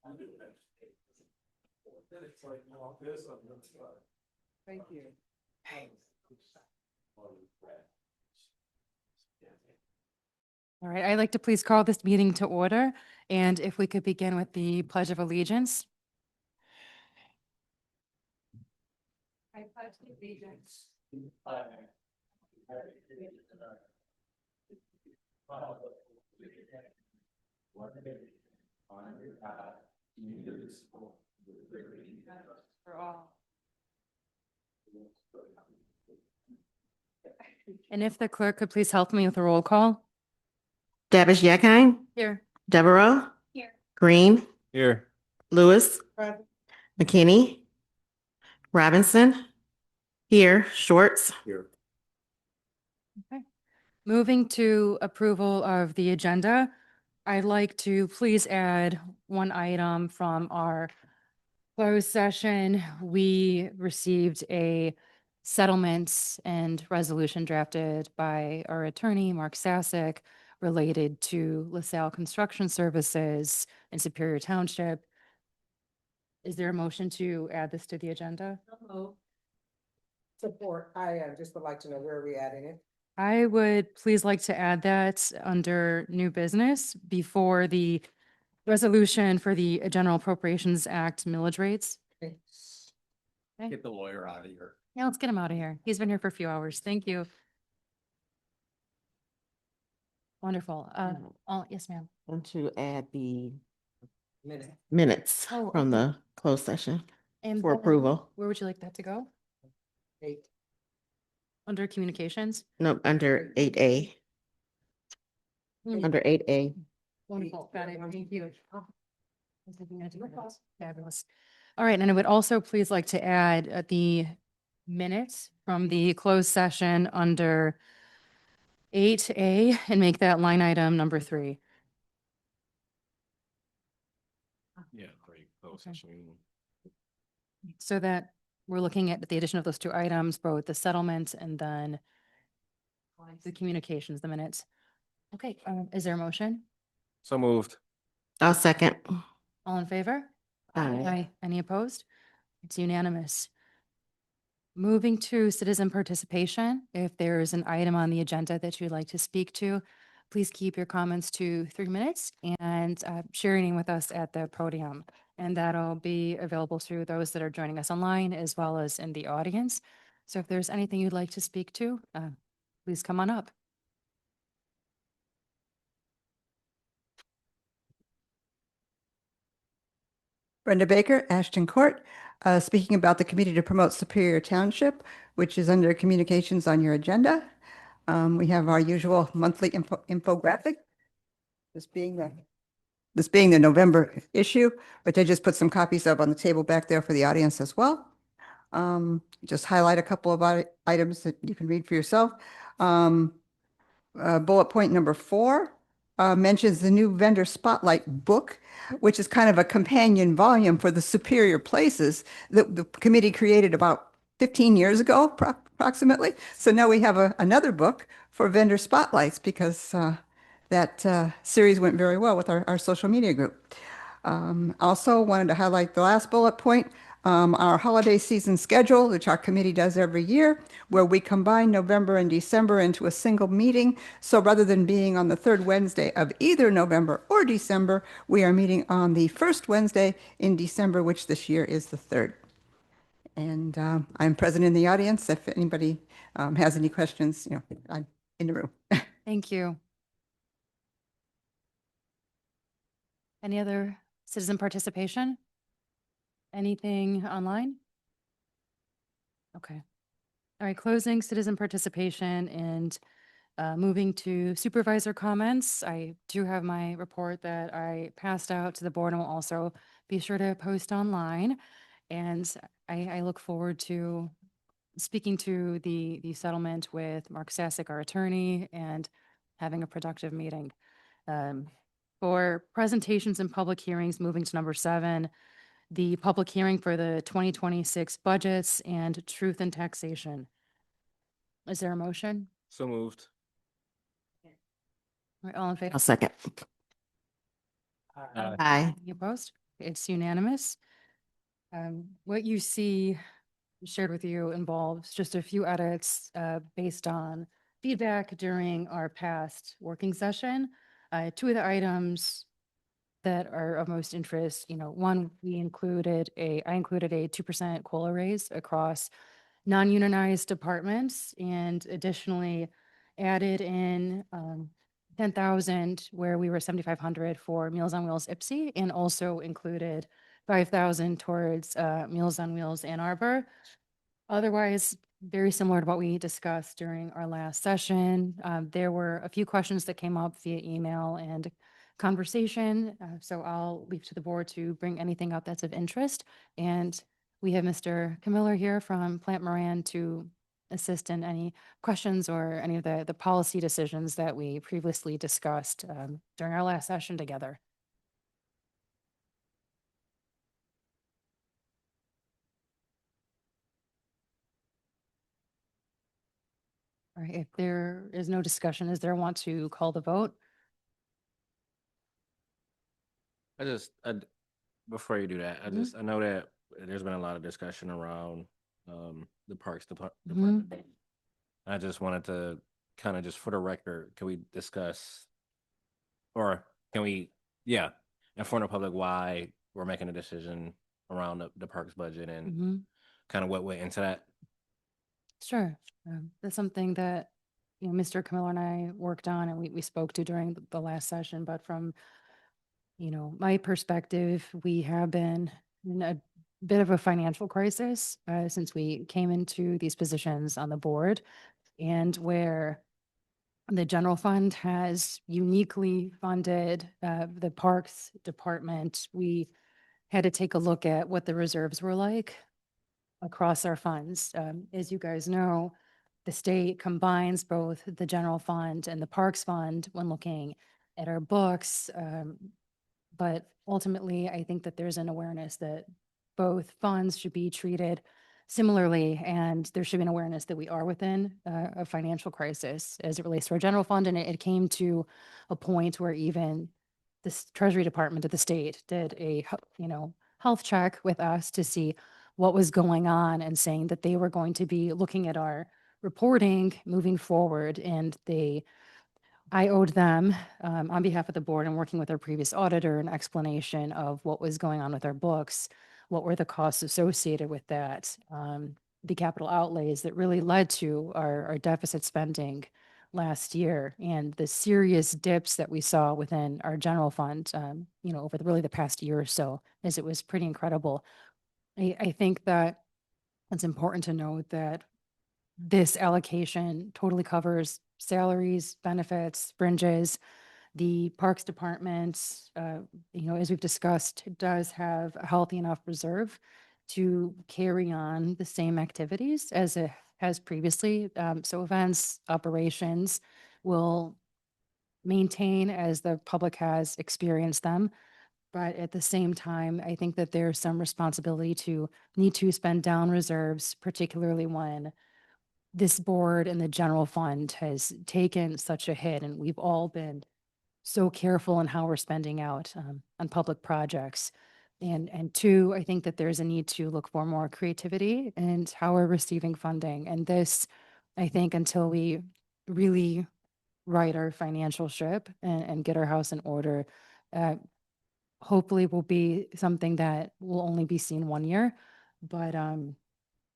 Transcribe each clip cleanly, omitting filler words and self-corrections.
Thank you. All right, I'd like to please call this meeting to order, and if we could begin with the Pledge of Allegiance. I pledge allegiance. For all. And if the clerk could please help me with a roll call. Dabish Yakine, Here. Devereaux. Here. Green, Here. Lewis, McKinney, Robinson, here, Schwartz. Here. Moving to approval of the agenda, I'd like to please add one item from our closed session. We received a settlement and resolution drafted by our attorney, Mark Sasek, related to LaSalle Construction Services in Superior Township. Is there a motion to add this to the agenda? Support. I just would like to know where we're adding it. I would please like to add that under new business before the resolution for the General Appropriations Act millage rates. Okay. Get the lawyer out of here. Yeah, let's get him out of here. He's been here for a few hours. Thank you. Wonderful. Yes, ma'am. And to add the Minute. minutes Oh, from okay. the closed session And for then approval. Where would you like that to go? 8. Under communications? No, under 8A, Hmm, under 8A. Wonderful. Got it. Thank you. Fabulous. All right, and I would also please like to add the minutes from the closed session under 8A and make that line item number 3. Yeah, great. Closed Okay. session meeting. So that we're looking at the addition of those 2 items, both the settlement and then the communications, the minutes. Okay, is there a motion? So moved. I'll second. All in favor? Aye. Any opposed? It's unanimous. Moving to citizen participation. If there is an item on the agenda that you'd like to speak to, please keep your comments to 3 minutes and sharing with us at the podium. And that'll be available to those that are joining us online as well as in the audience. So if there's anything you'd like to speak to, please come on up. Brenda Baker, Ashton Court, speaking about the Committee to Promote Superior Township, which is under communications on your agenda. We have our usual monthly infographic. This being the November issue, which I just put some copies of on the table back there for the audience as well. Just highlight a couple of items that you can read for yourself. Bullet point number 4 mentions the new vendor spotlight book, which is kind of a companion volume for the Superior Places that the committee created about 15 years ago, approximately. So now we have another book for vendor spotlights because that series went very well with our social media group. Also wanted to highlight the last bullet point, our holiday season schedule, which our committee does every year, where we combine November and December into a single meeting. So rather than being on the 3rd Wednesday of either November or December, we are meeting on the 1st Wednesday in December, which this year is the 3rd. And I'm present in the audience. If anybody has any questions, I'm in the room. Thank you. Any other citizen participation? Anything online? Okay. All right, closing citizen participation and moving to supervisor comments. I do have my report that I passed out to the board and will also be sure to post online. And I look forward to speaking to the settlement with Mark Sasek, our attorney, and having a productive meeting. For presentations and public hearings, moving to number 7, the public hearing for the 2026 budgets and truth in taxation. Is there a motion? So moved. All right, all in favor? I'll second. Aye. Aye. Any opposed? It's unanimous. What you see shared with you involves just a few edits based on feedback during our past working session. Two of the items that are of most interest, one, I included a 2% COLA raise across non-unionized departments, and additionally added in 10,000 where we were 7,500 for Meals on Wheels IPSI, and also included 5,000 towards Meals on Wheels Ann Arbor. Otherwise, very similar to what we discussed during our last session. There were a few questions that came up via email and conversation. So I'll leave to the board to bring anything up that's of interest. And we have Mr. Camiller here from Plant Moran to assist in any questions or any of the policy decisions that we previously discussed during our last session together. All right, if there is no discussion, is there want to call the vote? Before you do that, I know that there's been a lot of discussion around the Parks Department. I just wanted to kind of just for the record, can we discuss or can we, inform the public why we're making a decision around the parks budget and kind of what went into that? Sure. That's something that, Mr. Camiller and I worked on and we spoke to during the last session, but from, my perspective, we have been in a bit of a financial crisis since we came into these positions on the board, and where the general fund has uniquely funded the Parks Department. We had to take a look at what the reserves were like across our funds. As you guys know, the state combines both the general fund and the parks fund when looking at our books. But ultimately, I think that there's an awareness that both funds should be treated similarly, and there should be an awareness that we are within a financial crisis as it relates to our general fund. And it came to a point where even the Treasury Department of the state did a, health check with us to see what was going on, and saying that they were going to be looking at our reporting moving forward. And I owed them, on behalf of the board and working with our previous auditor, an explanation of what was going on with our books, what were the costs associated with that, the capital outlays that really led to our deficit spending last year, and the serious dips that we saw within our general fund, over really the past year or so, as it was pretty incredible. I think that it's important to note that this allocation totally covers salaries, benefits, fringes. The Parks Department, as we've discussed, does have a healthy enough reserve to carry on the same activities as it has previously. So events, operations will maintain as the public has experienced them. But at the same time, I think that there's some responsibility to need to spend down reserves, particularly when this board and the general fund has taken such a hit, and we've all been so careful in how we're spending out on public projects. And two, I think that there's a need to look for more creativity and how we're receiving funding. And this, I think, until we really right our financial ship and get our house in order, hopefully will be something that will only be seen 1 year. But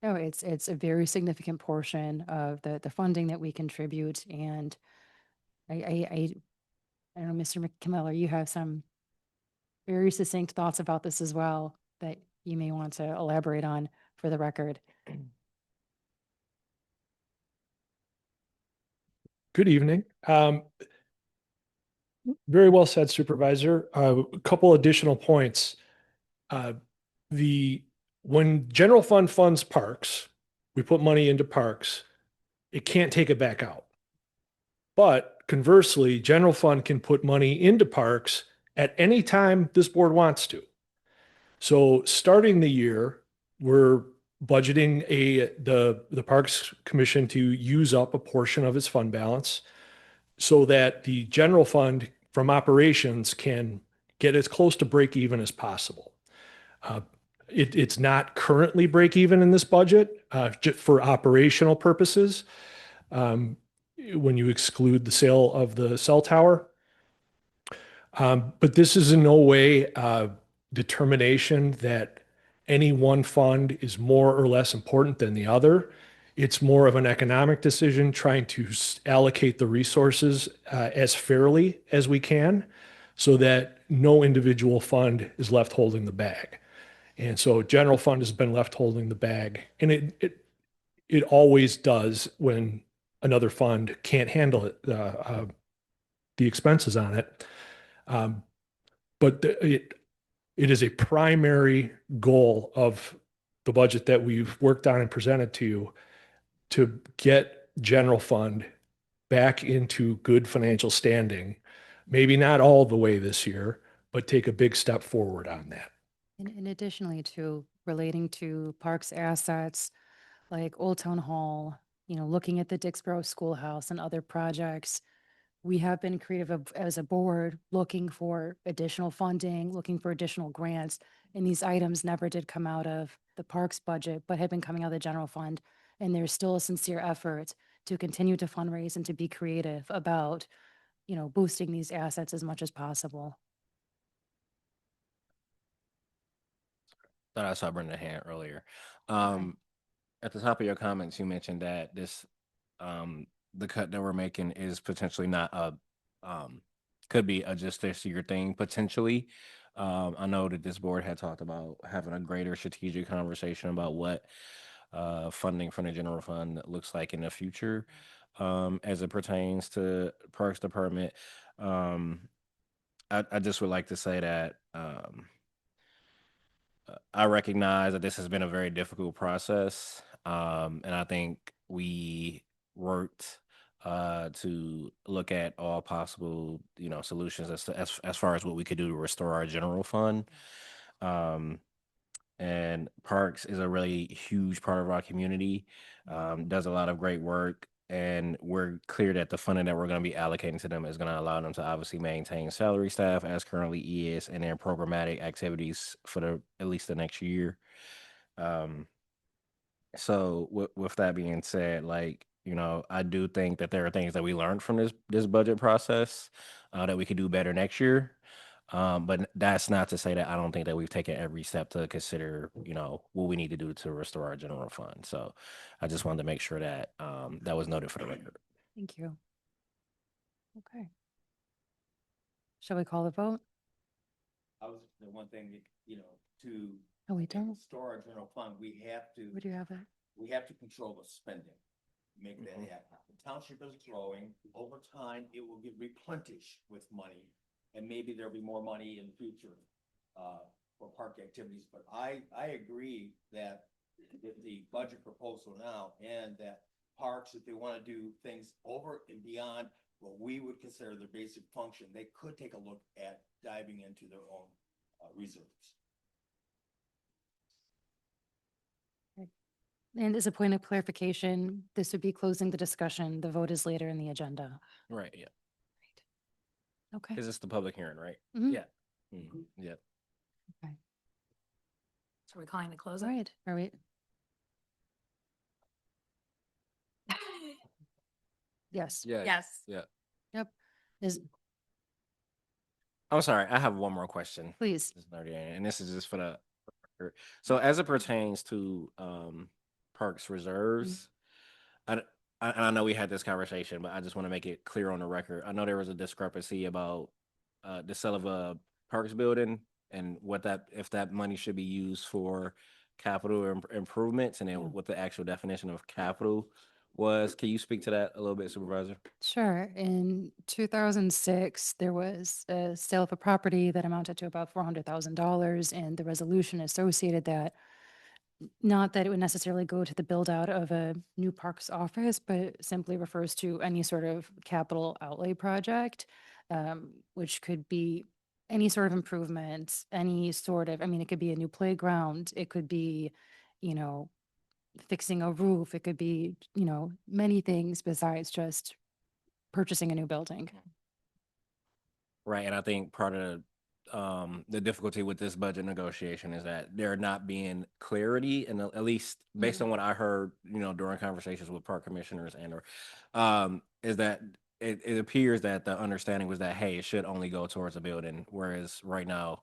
no, it's a very significant portion of the funding that we contribute. And I don't know, Mr. Camiller, you have some very succinct thoughts about this as well that you may want to elaborate on for the record. Good evening. Very well said, Supervisor. A couple additional points. When general fund funds parks, we put money into parks, it can't take it back out. But conversely, general fund can put money into parks at any time this board wants to. So starting the year, we're budgeting the Parks Commission to use up a portion of its fund balance so that the general fund from operations can get as close to break even as possible. It's not currently break even in this budget for operational purposes. When you exclude the sale of the cell tower. But this is in no way determination that any one fund is more or less important than the other. It's more of an economic decision trying to allocate the resources as fairly as we can so that no individual fund is left holding the bag. And so general fund has been left holding the bag, and it always does when another fund can't handle it, the expenses on it. But it is a primary goal of the budget that we've worked on and presented to get general fund back into good financial standing. Maybe not all the way this year, but take a big step forward on that. And additionally to relating to parks assets like Old Town Hall, looking at the Dixboro Schoolhouse and other projects, we have been creative as a board, looking for additional funding, looking for additional grants. And these items never did come out of the parks budget, but had been coming out of the general fund. And there's still a sincere effort to continue to fundraise and to be creative about, boosting these assets as much as possible. Thought I saw Brenda hand earlier. At the top of your comments, you mentioned that this, the cut that we're making is potentially not could be a just this year thing potentially. I know that this board had talked about having a greater strategic conversation about what funding from the general fund looks like in the future as it pertains to Parks Department. I just would like to say that I recognize that this has been a very difficult process. And I think we worked to look at all possible, solutions as far as what we could do to restore our general fund. And Parks is a really huge part of our community, does a lot of great work. And we're clear that the funding that we're going to be allocating to them is going to allow them to obviously maintain salary staff as currently is, and their programmatic activities for at least the next year. So with that being said, I do think that there are things that we learned from this budget process that we could do better next year. But that's not to say that I don't think that we've taken every step to consider, what we need to do to restore our general fund. So I just wanted to make sure that that was noted for the record. Thank you. Okay. Shall we call the vote? I was the one thing, to Oh, we don't? restore our general fund, we have to, Would you have it? we have to control the spending. Make that Mhm. happen. The township is growing. Over time, it will get replenished with money. And maybe there'll be more money in the future, for park activities. But I agree that with the budget proposal now, and that parks, if they want to do things over and beyond what we would consider their basic function, they could take a look at diving into their own reserves. And as a point of clarification, this would be closing the discussion. The vote is later in the agenda. Right. Yeah. Okay. Because it's the public hearing, right? Mhm. Yeah. Yeah. So we're calling to close All it? right. Are we? Yes. Yeah. Yes. Yeah. Yep. Is, I'm sorry. I have one more question. please. This is nerdy, and this is just for the. So as it pertains to parks reserves, I know we had this conversation, but I just want to make it clear on the record. I know there was a discrepancy about the sale of a parks building and if that money should be used for capital improvements, and then Yeah. what the actual definition of capital was. Can you speak to that a little bit, Supervisor? Sure. In 2006, there was a sale of a property that amounted to about $400,000, and the resolution associated that. Not that it would necessarily go to the build out of a new parks office, but simply refers to any sort of capital outlay project, which could be any sort of improvements, any sort of, it could be a new playground, it could be, fixing a roof, it could be, many things besides just purchasing a new building. Right, and I think part of the difficulty with this budget negotiation is that there not being clarity, and at least based on what I heard, during conversations with park commissioners is that it appears that the understanding was that, hey, it should only go towards a building, whereas right now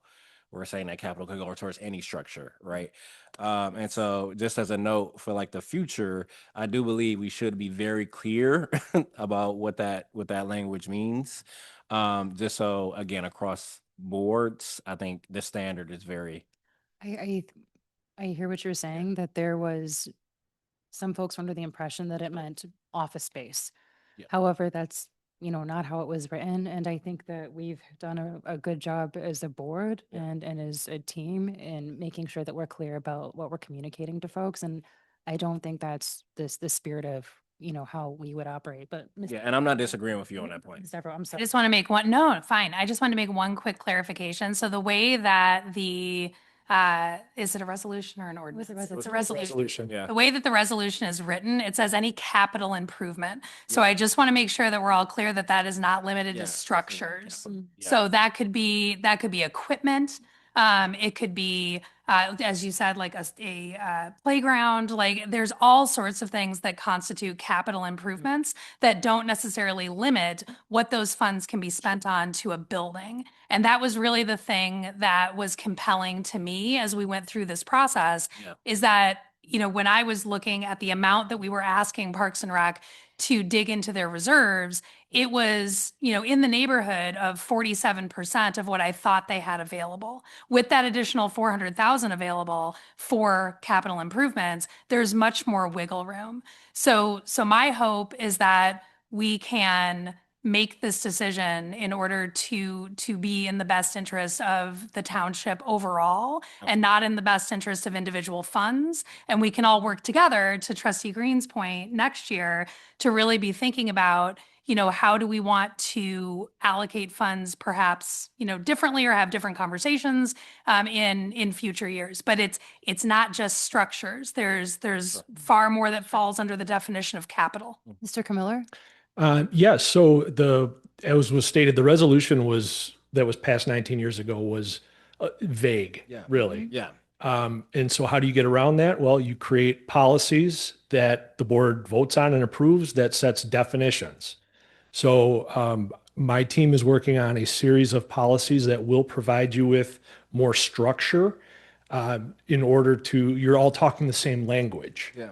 we're saying that capital could go towards any structure, right? And so just as a note for like the future, I do believe we should be very clear about what that language means. Just so again, across boards, I think the standard is very, I hear what you're saying, that there was some folks were under the impression that it meant office space. Yeah. However, that's, not how it was written. And I think that we've done a good job as a board Yeah. and as a team in making sure that we're clear about what we're communicating to folks. And I don't think that's the spirit of, how we would operate, but. yeah, and I'm not disagreeing with you on that point. Ms. Devereaux, I'm I sorry. just want to make one, no, fine. I just want to make one quick clarification. So the way that is it a resolution or an ordinance? It's a resolution. Resolution. Yeah. The way that the resolution is written, it says any capital improvement. So I just want to make sure that we're all clear that that is not limited Yeah. to structures. Yeah. So that could be equipment. It could be, as you said, like a playground, like there's all sorts of things that constitute capital improvements that don't necessarily limit what those funds can be spent on to a building. And that was really the thing that was compelling to me as we went through this process, Yeah. is that, when I was looking at the amount that we were asking Parks and Rec to dig into their reserves, it was, in the neighborhood of 47% of what I thought they had available. With that additional 400,000 available for capital improvements, there's much more wiggle room. So my hope is that we can make this decision in order to be in the best interest of the township overall and not in the best interest of individual funds. And we can all work together, to Trustee Green's point, next year to really be thinking about, how do we want to allocate funds perhaps, differently, or have different conversations in future years. But it's not just structures. There's far more that falls under the definition of capital. Mr. Camiller? Yes. So as was stated, the resolution that was passed 19 years ago was vague, Yeah. really. Yeah. And so how do you get around that? Well, you create policies that the board votes on and approves that sets definitions. So my team is working on a series of policies that will provide you with more structure in order you're all talking the same language. Yeah.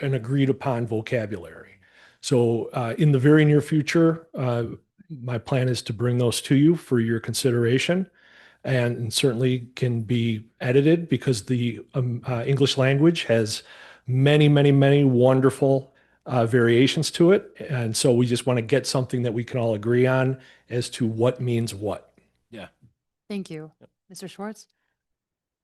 An agreed upon vocabulary. So in the very near future, my plan is to bring those to you for your consideration, and certainly can be edited because the English language has many, many, many wonderful variations to it. And so we just want to get something that we can all agree on as to what means what. Yeah. Thank you. Mr. Schwartz?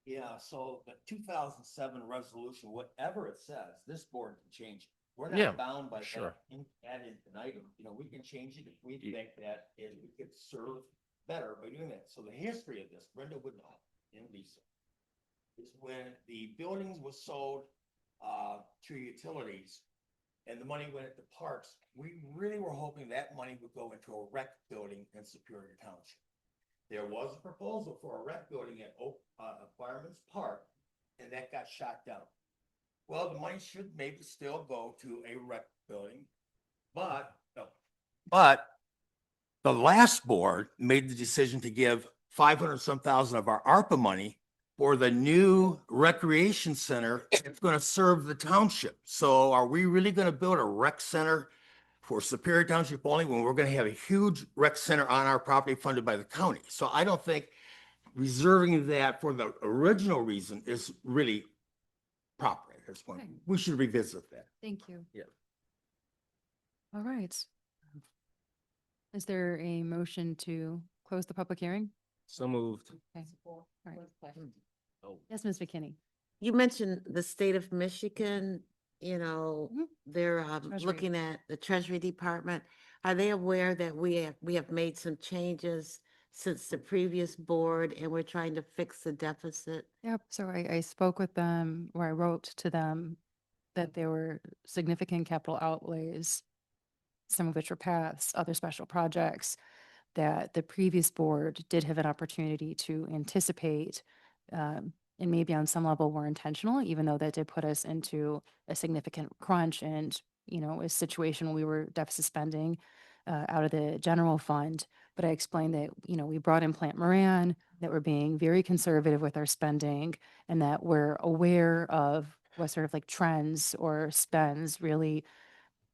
Yeah, so the 2007 resolution, whatever it says, this board can change. We're Yeah, not bound by sure. that ad infinitum. We can change it if we Yeah. think that we could serve better by doing that. So the history of this, Brenda would know, and Lisa, is when the buildings was sold to utilities and the money went into parks, we really were hoping that money would go into a rec building in Superior Township. There was a proposal for a rec building at Fireman's Park, and that got shot down. Well, the money should maybe still go to a rec building, but the last board made the decision to give 500-some thousand of our ARPA money for the new recreation center. It's going to serve the township. So are we really going to build a rec center for Superior Township only when we're going to have a huge rec center on our property funded by the county? So I don't think reserving that for the original reason is really proper at this point. Okay. We should revisit that. Thank you. Yeah. All right. Is there a motion to close the public hearing? So moved. Okay. All right. Oh. Yes, Ms. McKinney? You mentioned the state of Michigan, Mhm. they're Treasury. looking at the Treasury Department. Are they aware that we have made some changes since the previous board and we're trying to fix the deficit? Yep. So I spoke with them, or I wrote to them that there were significant capital outlays, some of which were paths, other special projects. that the previous board did have an opportunity to anticipate, and maybe on some level were intentional, even though that did put us into a significant crunch and, a situation where we were deficit spending out of the general fund. But I explained that, we brought in Plant Moran, that we're being very conservative with our spending, and that we're aware of what sort of like trends or spends really,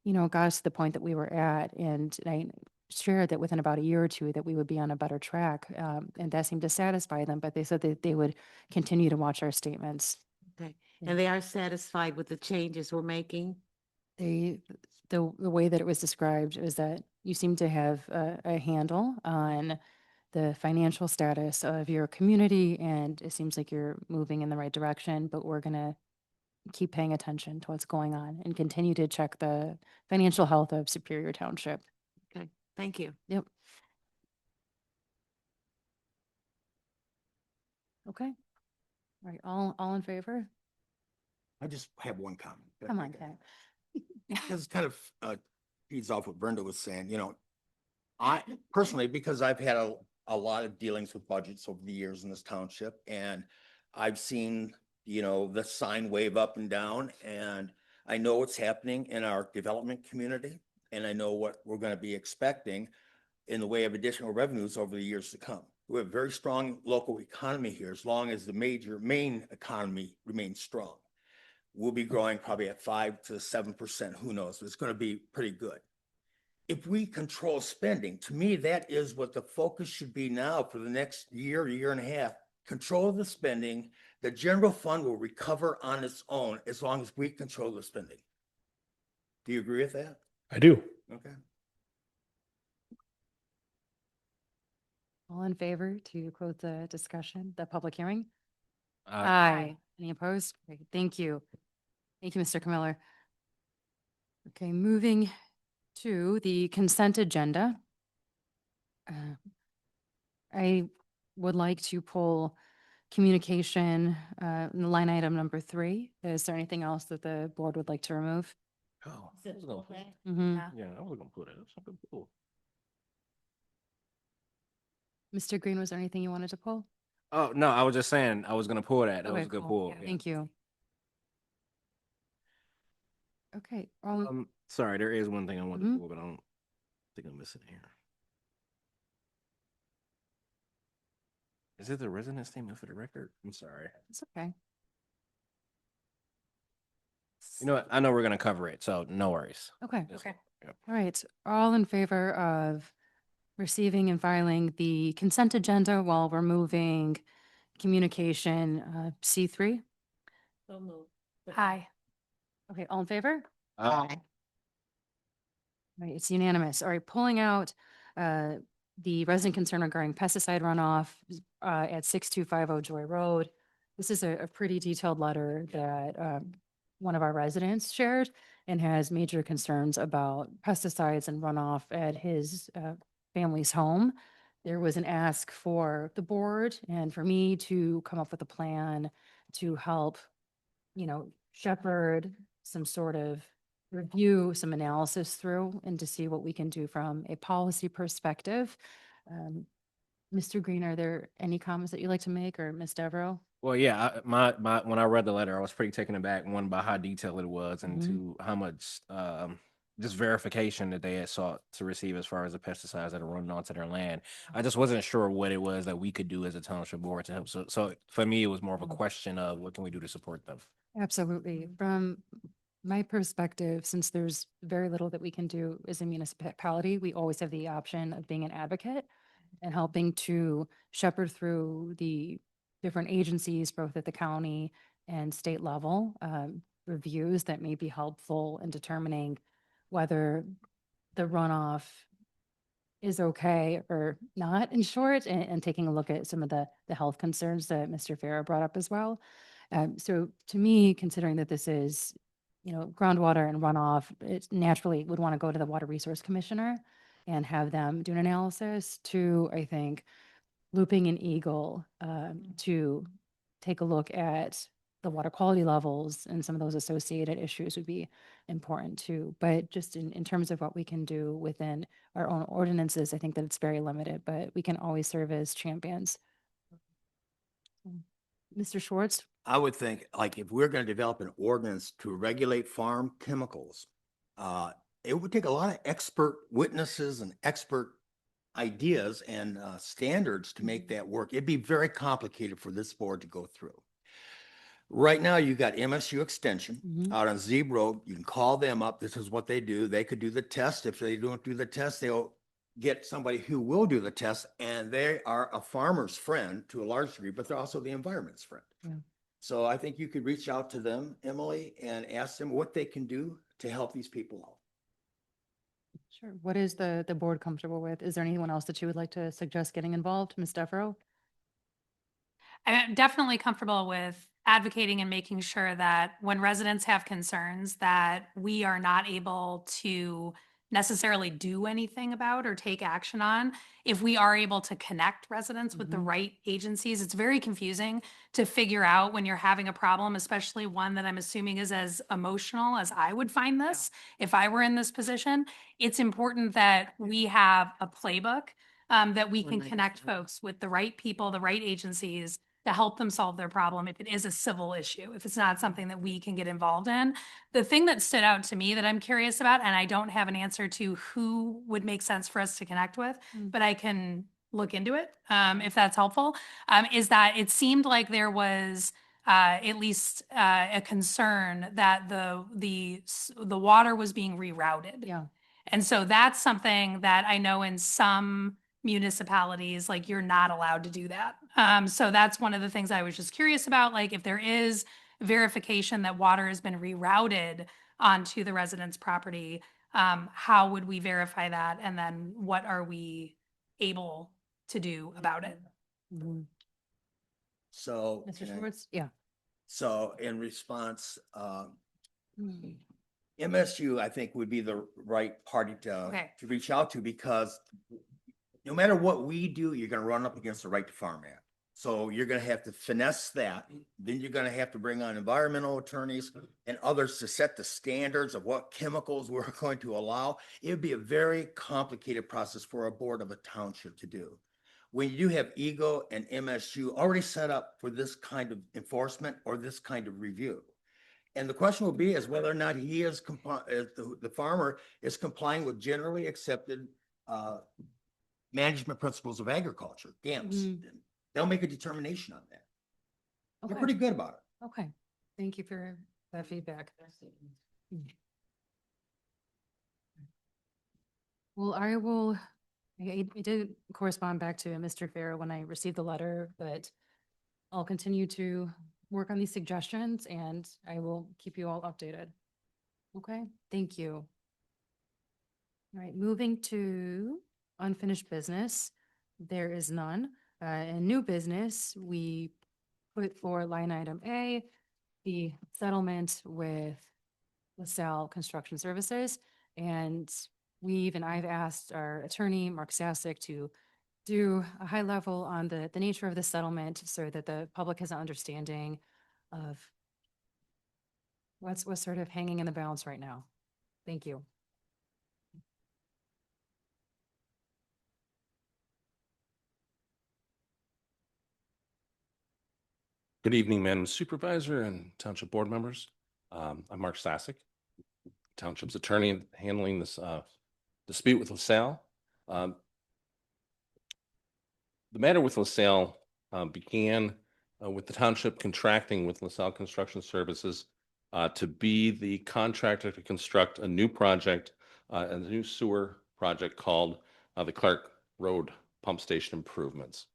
got us to the point that we were at. And I shared that within about a year or two that we would be on a better track. And that seemed to satisfy them, but they said that they would continue to watch our statements. Okay, Yeah. and they are satisfied with the changes we're making? They, the way that it was described was that you seem to have a handle on the financial status of your community, and it seems like you're moving in the right direction, but we're gonna keep paying attention to what's going on and continue to check the financial health of Superior Township. Okay, thank you. Yep. Okay. All right, all in favor? I just have one comment. Come on, Ken. Because it kind of feeds off what Brenda was saying, I personally, because I've had a lot of dealings with budgets over the years in this township, and I've seen, the sine wave up and down, and I know what's happening in our development community, and I know what we're going to be expecting in the way of additional revenues over the years to come. We have a very strong local economy here, as long as the main economy remains strong. We'll be growing probably at 5 to 7%. Who knows? But it's going to be pretty good. If we control spending, to me, that is what the focus should be now for the next year, year and a half. Control the spending. The general fund will recover on its own as long as we control the spending. Do you agree with that? I do. Okay. All in favor to close the discussion, the public hearing? Aye. Any opposed? Great, thank you. Thank you, Mr. Camiller. Okay, moving to the consent agenda. I would like to pull communication, in the line item number 3. Is there anything else that the board would like to remove? Oh, I was gonna put- Mhm. Yeah, I was gonna put it. Something cool. Mr. Green, was there anything you wanted to pull? Oh, no, I was just saying, I was gonna pull that. That was Okay, a good cool. pull. yeah. Thank you. Okay, Sorry, there is one thing I wanted Mhm. to pull, but I don't think I'm missing here. Is it the resident statement for the record? I'm sorry. it's okay. You know what? I know we're gonna cover it, so no worries. Okay. Just- Okay. yep. All right, all in favor of receiving and filing the consent agenda while removing communication C3? Hi. Okay, all in favor? Aye. Right, it's unanimous. All right, pulling out the resident concern regarding pesticide runoff at 6250 Joy Road. This is a pretty detailed letter that one of our residents shared and has major concerns about pesticides and runoff at his family's home. There was an ask for the board and for me to come up with a plan to help, shepherd some sort of review, some analysis through and to see what we can do from a policy perspective. Mr. Green, are there any comments that you'd like to make, or Ms. Devereaux? Well, yeah, when I read the letter, I was pretty taken aback, one, by how detailed it was, and Mhm. two, how much just verification that they had sought to receive as far as the pesticides that are running onto their land. I just wasn't sure what it was that we could do as a township board to help. So for me, it was more of a question of what can we do to support them. Absolutely. From my perspective, since there's very little that we can do as a municipality, we always have the option of being an advocate and helping to shepherd through the different agencies, both at the county and state level, reviews that may be helpful in determining whether the runoff is okay or not, in short, and taking a look at some of the health concerns that Mr. Farah brought up as well. So to me, considering that this is, groundwater and runoff, it naturally would want to go to the Water Resource Commissioner and have them do an analysis. To, I think, looping an Eagle to take a look at the water quality levels and some of those associated issues would be important too. But just in terms of what we can do within our own ordinances, I think that it's very limited, but we can always serve as champions. Mr. Schwartz? I would think, like, if we're gonna develop an ordinance to regulate farm chemicals, it would take a lot of expert witnesses and expert ideas and standards to make that work. It'd be very complicated for this board to go through. Right now, you got MSU Extension Mhm. out on Zeeb Road. You can call them up. This is what they do. They could do the test. If they don't do the test, they'll get somebody who will do the test, and they are a farmer's friend to a large degree, but they're also the environment's friend. Yeah. So I think you could reach out to them, Emily, and ask them what they can do to help these people out. Sure. What is the board comfortable with? Is there anyone else that you would like to suggest getting involved? Ms. Devereaux? I'm definitely comfortable with advocating and making sure that when residents have concerns that we are not able to necessarily do anything about or take action on, if we are able to connect residents with the Mhm. right agencies. It's very confusing to figure out when you're having a problem, especially one that I'm assuming is as emotional as I would find this if I were in this position. It's important that we have a playbook that we can connect folks with the right people, the right agencies to help them solve their problem if it is a civil issue, if it's not something that we can get involved in. The thing that stood out to me that I'm curious about, and I don't have an answer to who would make sense for us to connect with, Mm. but I can look into it if that's helpful, is that it seemed like there was at least a concern that the water was being rerouted. Yeah. And so that's something that I know in some municipalities, like you're not allowed to do that. So that's one of the things I was just curious about, like if there is verification that water has been rerouted onto the resident's property, how would we verify that? And then what are we able to do about it? Mhm. So. Mr. can I- Schwartz? Yeah. So in response, Mm. MSU, I think, would be the right party Okay. to reach out to, because no matter what we do, you're gonna run up against the Right to Farm Act. So you're gonna have to finesse that. Then you're gonna have to bring on environmental attorneys and others to set the standards of what chemicals we're going to allow. It would be a very complicated process for a board of a township to do. When you have EGO and MSU already set up for this kind of enforcement or this kind of review. And the question will be is whether or not he is the farmer is complying with generally accepted management principles of agriculture, GAMS. Mhm. They'll make a determination on that. They're Okay. pretty good about it. Okay. Thank you for that feedback. Mm. Well, I did correspond back to Mr. Farrow when I received the letter, but I'll continue to work on these suggestions and I will keep you all updated. Okay, thank you. All right, moving to unfinished business. There is none. In new business, we put for line item A, the settlement with LaSalle Construction Services. And I've asked our attorney, Mark Sasek, to do a high level on the nature of the settlement so that the public has an understanding of what's sort of hanging in the balance right now. Thank you. Good evening, Madam Supervisor and Township Board members. I'm Mark Sasek, Township's attorney handling this dispute with LaSalle. The matter with LaSalle began with the township contracting with LaSalle Construction Services to be the contractor to construct a new project, a new sewer project called the Clark Road Pump Station Improvements.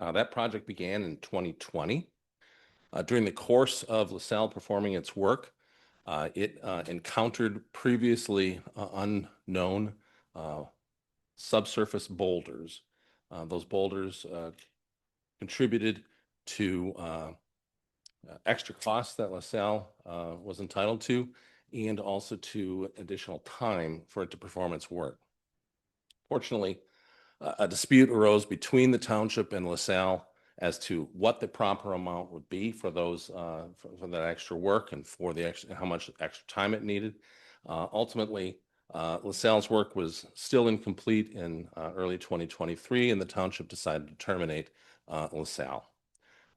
That project began in 2020. During the course of LaSalle performing its work, it encountered previously unknown subsurface boulders. Those boulders contributed to extra costs that LaSalle was entitled to, and also to additional time for it to perform its work. Fortunately, a dispute arose between the township and LaSalle as to what the proper amount would be for those, for that extra work and for the extra, how much extra time it needed. Ultimately, LaSalle's work was still incomplete in early 2023, and the township decided to terminate LaSalle.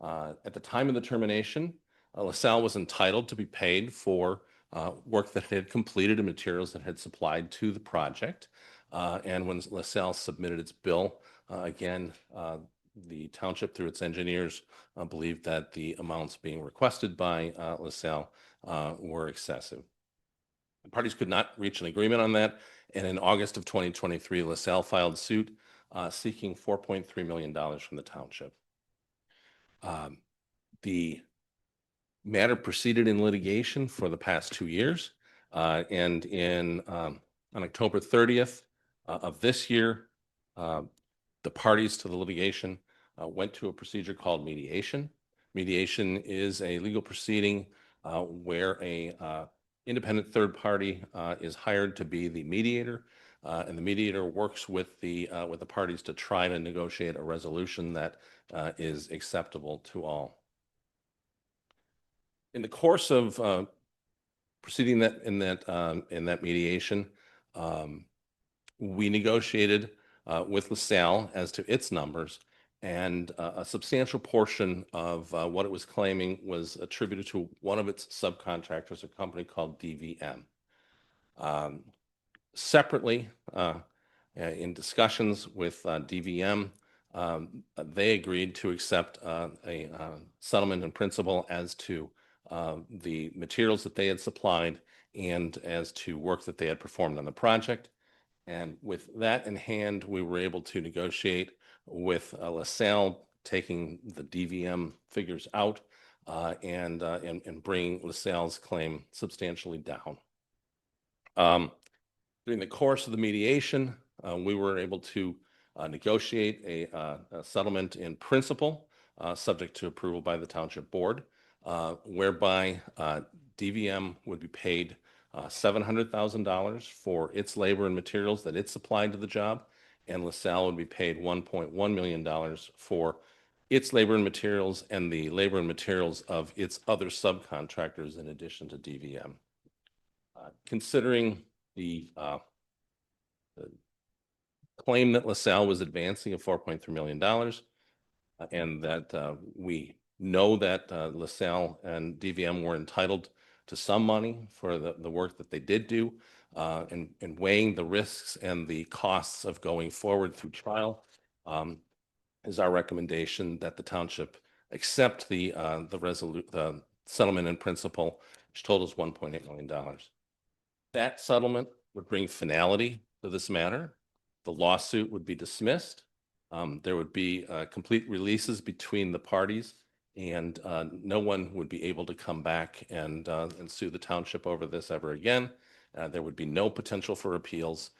At the time of the termination, LaSalle was entitled to be paid for work that it had completed and materials that had supplied to the project. And when LaSalle submitted its bill, again, the township, through its engineers, believed that the amounts being requested by LaSalle were excessive. The parties could not reach an agreement on that, and in August of 2023, LaSalle filed suit seeking $4.3 million from the township. The matter proceeded in litigation for the past 2 years, and on October 30th of this year, the parties to the litigation went to a procedure called mediation. Mediation is a legal proceeding where a independent third party is hired to be the mediator, and the mediator works with the parties to try to negotiate a resolution that is acceptable to all. In the course of proceeding that in that mediation, we negotiated with LaSalle as to its numbers, and a substantial portion of what it was claiming was attributed to one of its subcontractors, a company called DVM. Separately, in discussions with DVM, they agreed to accept a settlement in principle as to the materials that they had supplied and as to work that they had performed on the project. And with that in hand, we were able to negotiate with LaSalle, taking the DVM figures out and bringing LaSalle's claim substantially down. During the course of the mediation, we were able to negotiate a settlement in principle, subject to approval by the township board, whereby DVM would be paid $700,000 for its labor and materials that it supplied to the job, and LaSalle would be paid $1.1 million for its labor and materials and the labor and materials of its other subcontractors in addition to DVM. Considering the claim that LaSalle was advancing of $4.3 million, and that we know that LaSalle and DVM were entitled to some money for the work that they did do, and weighing the risks and the costs of going forward through trial, is our recommendation that the township accept the settlement in principle, which totals $1.8 million. That settlement would bring finality to this matter. The lawsuit would be dismissed. There would be complete releases between the parties, and no one would be able to come back and sue the township over this ever again. There would be no potential for appeals.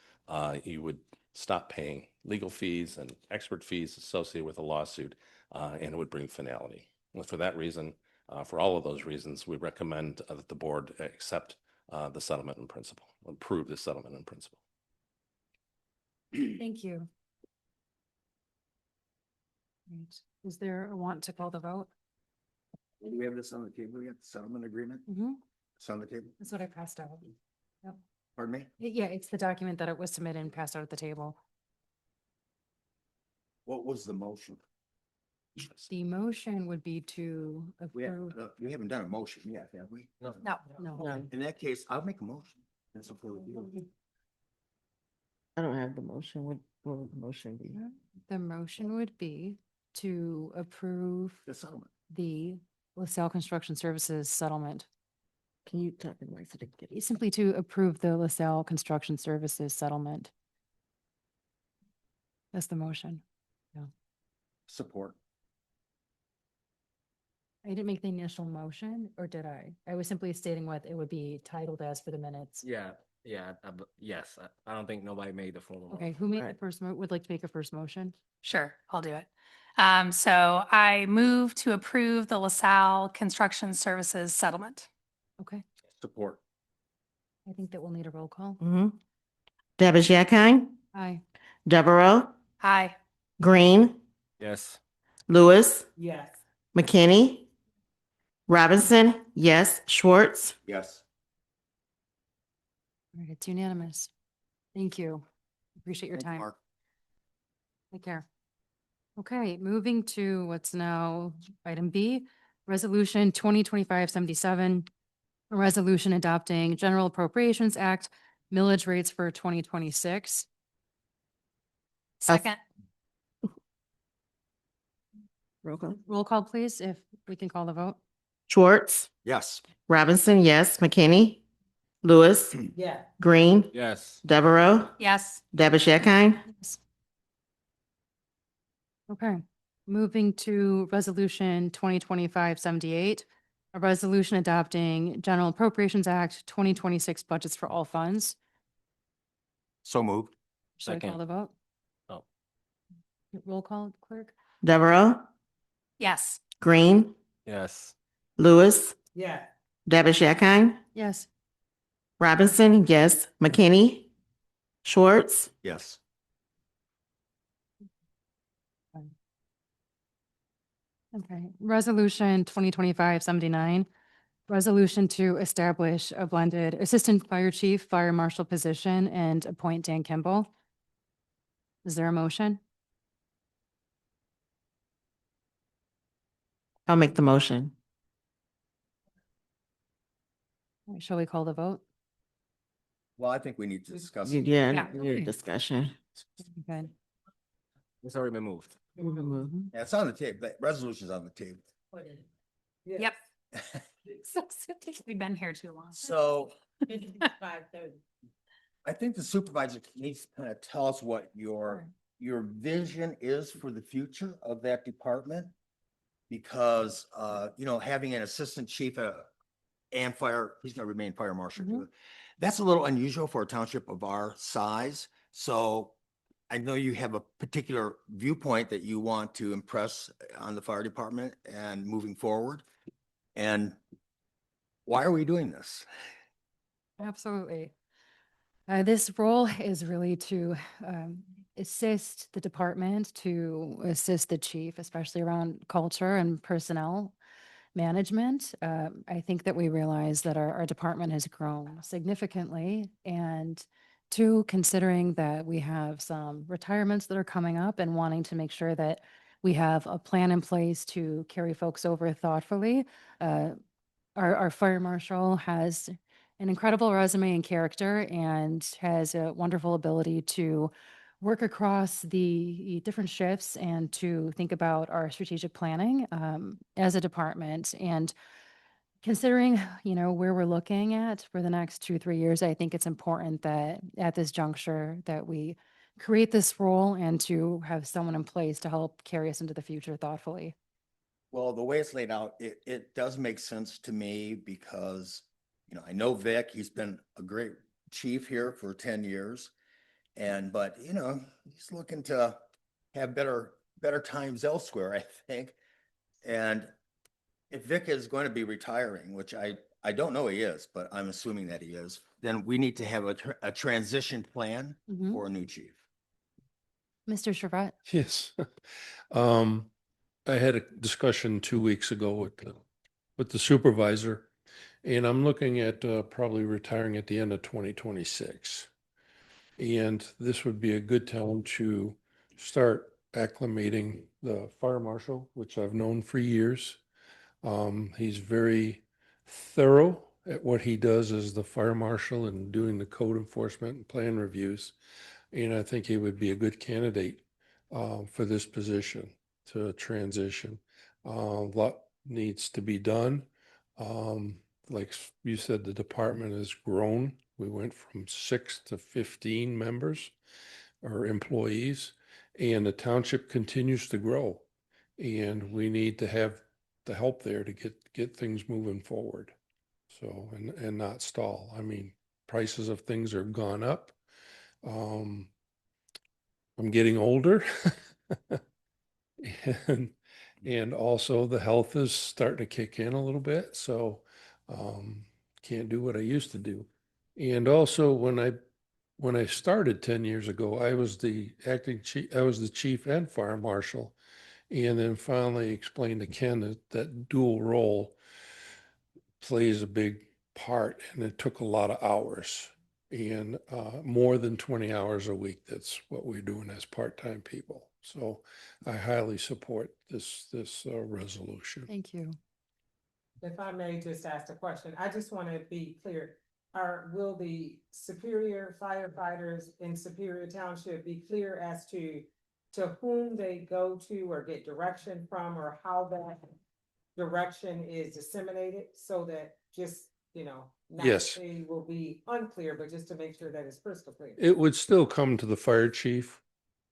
You would stop paying legal fees and expert fees associated with a lawsuit, and it would bring finality. And for that reason, for all of those reasons, we recommend that the board accept the settlement in principle, approve the settlement in principle. Thank you. Right. Is there a want to call the vote? Do we have this on the table? We got the settlement agreement? Mm-hmm. It's on the table? That's what I passed out. Yep. Pardon me? Yeah, it's the document that it was submitted and passed out at the table. What was the motion? The motion would be to approve. We haven't done a motion yet, have we? No. In that case, I'll make a motion. That's okay with you. I don't have the motion. What would the motion be? The motion would be to approve The settlement. the LaSalle Construction Services settlement. Can you talk in my certificate? Simply to approve the LaSalle Construction Services settlement. That's the motion. Support. I didn't make the initial motion, or did I? I was simply stating what it would be titled as for the minutes. Yeah, yes. I don't think nobody made the formal. Okay, who made the Right. first would like to make a first motion? Sure, I'll do it. So I move to approve the LaSalle Construction Services settlement. Okay, Support. I think that we'll need a roll call. Mm-hmm. Dabish Akine, Aye. Devereaux, Aye. Green, Yes. Lewis, Yes. McKinney, Robinson, yes, Schwartz. Yes. All right, it's unanimous. Thank you. Appreciate your Thank you, time. Mark. Take care. Okay, moving to what's now item B, Resolution 2025-77, a resolution adopting General Appropriations Act millage rates for 2026. Second, Roll call, please, if we can call the vote. Schwartz, Yes. Robinson, yes, McKinney, Lewis, Yeah. Green, Yes. Devereaux, yes. Dabish Akine. Okay, moving to Resolution 2025-78, a resolution adopting General Appropriations Act 2026 budgets for all funds. So moved. Shall we call Second. the vote? Oh. Roll call, clerk? Devereaux, Yes. Green, Yes. Lewis, Yeah. Dabish Akine, Yes. Robinson, yes, McKinney, Schwartz, Yes. Okay, Resolution 2025-79, resolution to establish a blended Assistant Fire Chief, Fire Marshal position and appoint Dan Kimball. Is there a motion? I'll make the motion. All right, shall we call the vote? Well, I think we need to discuss. Yeah, Yeah. need a discussion. Good. It's already been moved. Yeah, it's on the table. That resolution's on the table. Yep. We've been here too long. So I think the supervisor needs to kind of tell us what your vision is for the future of that department. Because, having an assistant chief and he's gonna remain fire marshal. Mhm. That's a little unusual for a township of our size. So I know you have a particular viewpoint that you want to impress on the fire department and moving forward. And why are we doing this? Absolutely. This role is really to assist the department, to assist the chief, especially around culture and personnel management. I think that we realize that our department has grown significantly, and two, considering that we have some retirements that are coming up and wanting to make sure that we have a plan in place to carry folks over thoughtfully. Our fire marshal has an incredible resume and character and has a wonderful ability to work across the different shifts and to think about our strategic planning as a department. And considering, where we're looking at for the next 2-3 years, I think it's important that at this juncture that we create this role and to have someone in place to help carry us into the future thoughtfully. Well, the way it's laid out, it does make sense to me because, I know Vic, he's been a great chief here for 10 years. But he's looking to have better times elsewhere, I think. And if Vic is going to be retiring, which I don't know he is, but I'm assuming that he is, then we need to have a transition plan Mhm. for a new chief. Mr. Charette? Yes. I had a discussion 2 weeks ago with the supervisor, and I'm looking at probably retiring at the end of 2026. And this would be a good time to start acclimating the fire marshal, which I've known for years. He's very thorough at what he does as the fire marshal and doing the code enforcement and plan reviews. And I think he would be a good candidate for this position to transition. A lot needs to be done. Like you said, the department has grown. We went from 6 to 15 members or employees, and the township continues to grow. And we need to have the help there to get things moving forward. So, and not stall. I mean, prices of things have gone up. I'm getting older. And also the health is starting to kick in a little bit. So can't do what I used to do. And also when I started 10 years ago, I was the acting chief, I was the chief and fire marshal. And then finally explained to Ken that that dual role plays a big part, and it took a lot of hours and more than 20 hours a week. That's what we're doing as part-time people. So I highly support this resolution. Thank you. If I may just ask a question, I just want to be clear. Will the Superior firefighters in Superior Township be clear as to whom they go to or get direction from, or how that direction is disseminated, so that just, not Yes. that they will be unclear, but just to make sure that it's crystal clear. It would still come to the fire chief,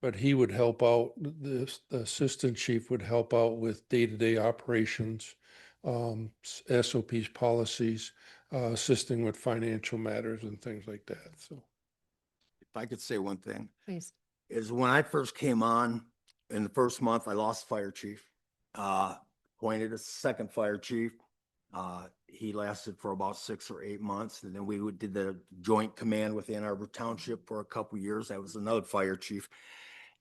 but he would help out, the assistant chief would help out with day-to-day operations, SOPs, policies, assisting with financial matters and things like that. So If I could say one thing, Please. is when I first came on, in the first month, I lost fire chief. Appointed a second fire chief. He lasted for about 6 or 8 months, and then did the joint command with Ann Arbor Township for a couple years. That was another fire chief.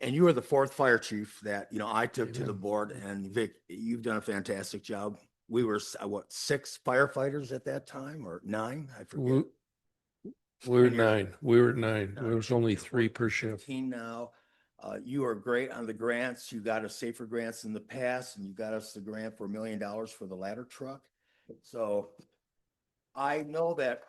And you were the fourth fire chief that, I took to the Amen. board, and Vic, you've done a fantastic job. We were, 6 firefighters at that time, or 9? I forget. we're at 10 years 9. ago. We were at 9. There Nine. was only You're 3 per shift. 15 now. You are great on the grants. You got us safer grants in the past, and you got us the grant for $1 million for the ladder truck. So I know that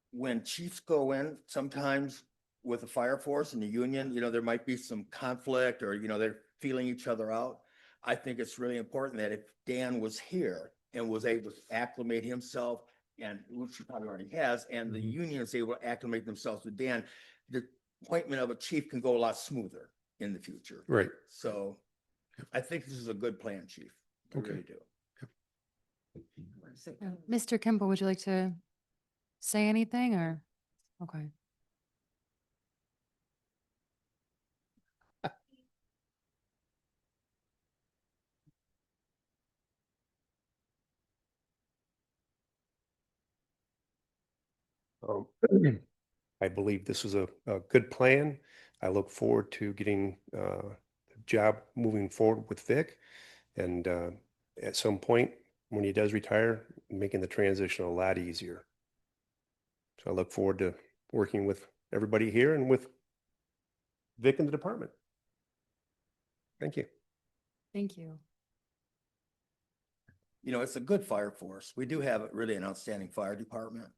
when chiefs go in, sometimes with the fire force and the union, there might be some conflict, or, they're feeling each other out. I think it's really important that if Dan was here and was able to acclimate himself, and which he probably already has, and the Mhm. union is able to acclimate themselves with Dan, the appointment of a chief can go a lot smoother in the future. Right. So I think this is a good plan, chief. I Okay. really do. Mr. Kimball, would you like to say anything or? Okay. I believe this is a good plan. I look forward to getting the job moving forward with Vic. And at some point, when he does retire, making the transition a lot easier. So I look forward to working with everybody here and with Vic and the department. Thank you. Thank you. It's a good fire force. We do have really an outstanding fire department.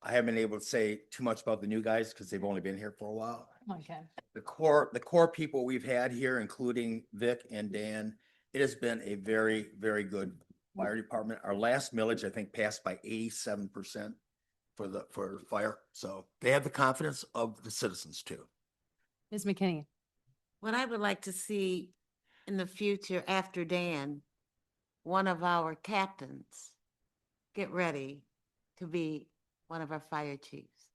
I haven't been able to say too much about the new guys because they've only been here for a while. Okay. The core people we've had here, including Vic and Dan, it has been a very, very good fire department. Our last millage, I think, passed by 87% for fire. So they have the confidence of the citizens too. Ms. McKinney. What I would like to see in the future after Dan, one of our captains get ready to be one of our fire chiefs.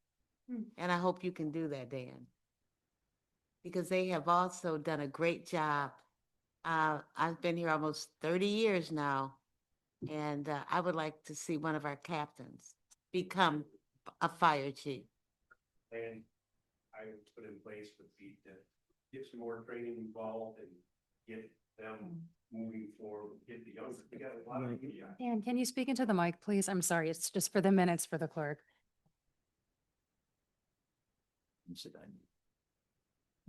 And I hope you can do that, Dan. Because they have also done a great job. I've been here almost 30 years now, and I would like to see one of our captains become a fire chief. And I put in place would be to get some more training involved and get them moving forward, get the younger, we got a lot of. Dan, can you speak into the mic, please? I'm sorry. It's just for the minutes for the clerk.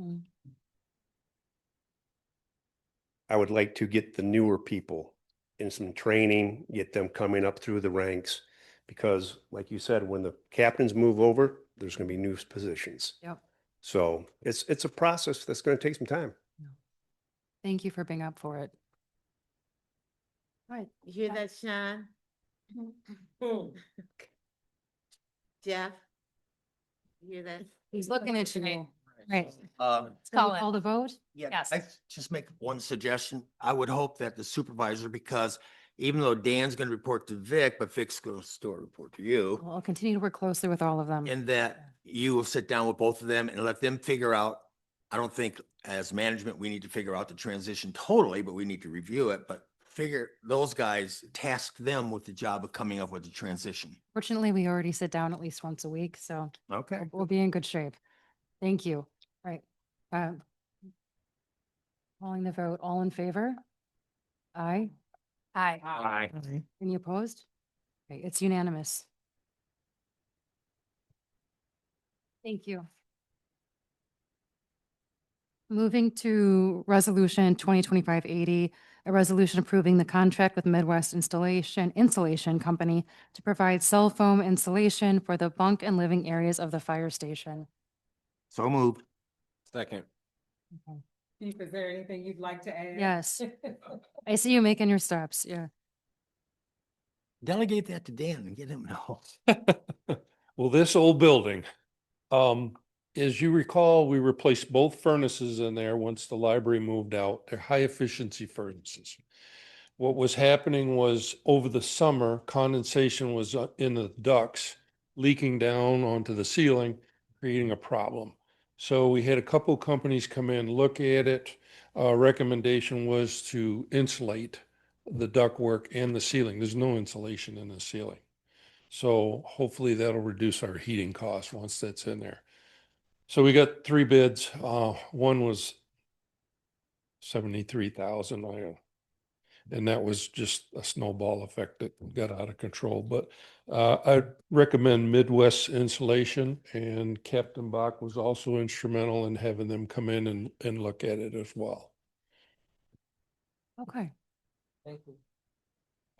Mm. I would like to get the newer people in some training, get them coming up through the ranks. Because like you said, when the captains move over, there's going to be new positions. Yep. So it's a process that's going to take some time. Thank you for being up for it. All right. You hear that, Sean? Jeff? You hear that? He's looking at you. Right. Um, Call Call it. Call the vote? Yeah, Yes. I just make one suggestion. I would hope that the supervisor, because even though Dan's gonna report to Vic, but Vic's gonna still report to you, I'll continue to work closely with all of them. and that you will sit down with both of them and let them figure out. I don't think as management, we need to figure out the transition totally, but we need to review it, but figure those guys, task them with the job of coming up with the transition. Fortunately, we already sit down at least once a week, so Okay. we'll be in good shape. Thank you. Right. Calling the vote. All in favor? Aye. Aye. Aye. Any opposed? Okay, it's unanimous. Thank you. Moving to Resolution 2025-80, a resolution approving the contract with Midwest Insulation Company to provide cell foam insulation for the bunk and living areas of the fire station. So moved. Second. Chief, is there anything you'd like to add? Yes. I see you making your steps, yeah. Delegate that to Dan and get him involved. Well, this old building, as you recall, we replaced both furnaces in there once the library moved out. They're high efficiency furnaces. What was happening was over the summer, condensation was in the ducts, leaking down onto the ceiling, creating a problem. So we had a couple companies come in, look at it. Recommendation was to insulate the ductwork and the ceiling. There's no insulation in the ceiling. So hopefully that'll reduce our heating costs once that's in there. So we got 3 bids. One was 73,000. And that was just a snowball effect that got out of control. But I recommend Midwest Insulation, and Captain Bach was also instrumental in having them come in and look at it as well. Okay, Thank you.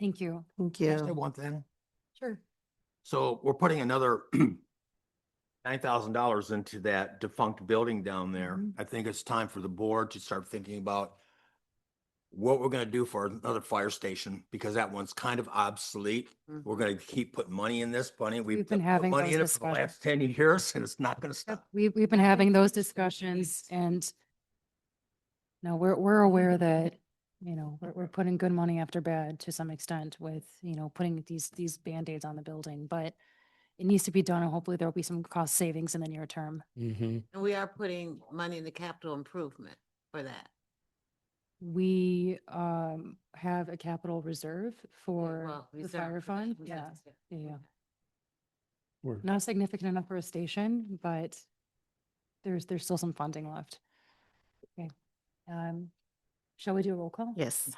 thank you. Thank Can I say one thing? Sure. So we're putting another $9,000 into that defunct building down there. Mhm. I think it's time for the board to start thinking about what we're gonna do for another fire station, because that one's kind of obsolete. We're gonna keep putting money in this, money. We've been put having money those in it for the discussions. last 10 years and it's not gonna Yep, stop. we've been having those discussions, and no, we're aware that, you know, we're putting good money after bad to some extent with, you know, putting these Band-Aids on the building, but it needs to be done, and hopefully there will be some cost savings in the near term. Mm-hmm. And we are putting money in the capital improvement for that. We have a capital reserve for well, the reserve, fire fund. reserve, Yeah, yeah. yeah. We're- Not significant enough for a station, but there's still some funding left. Okay. Shall we do a roll call? Yes.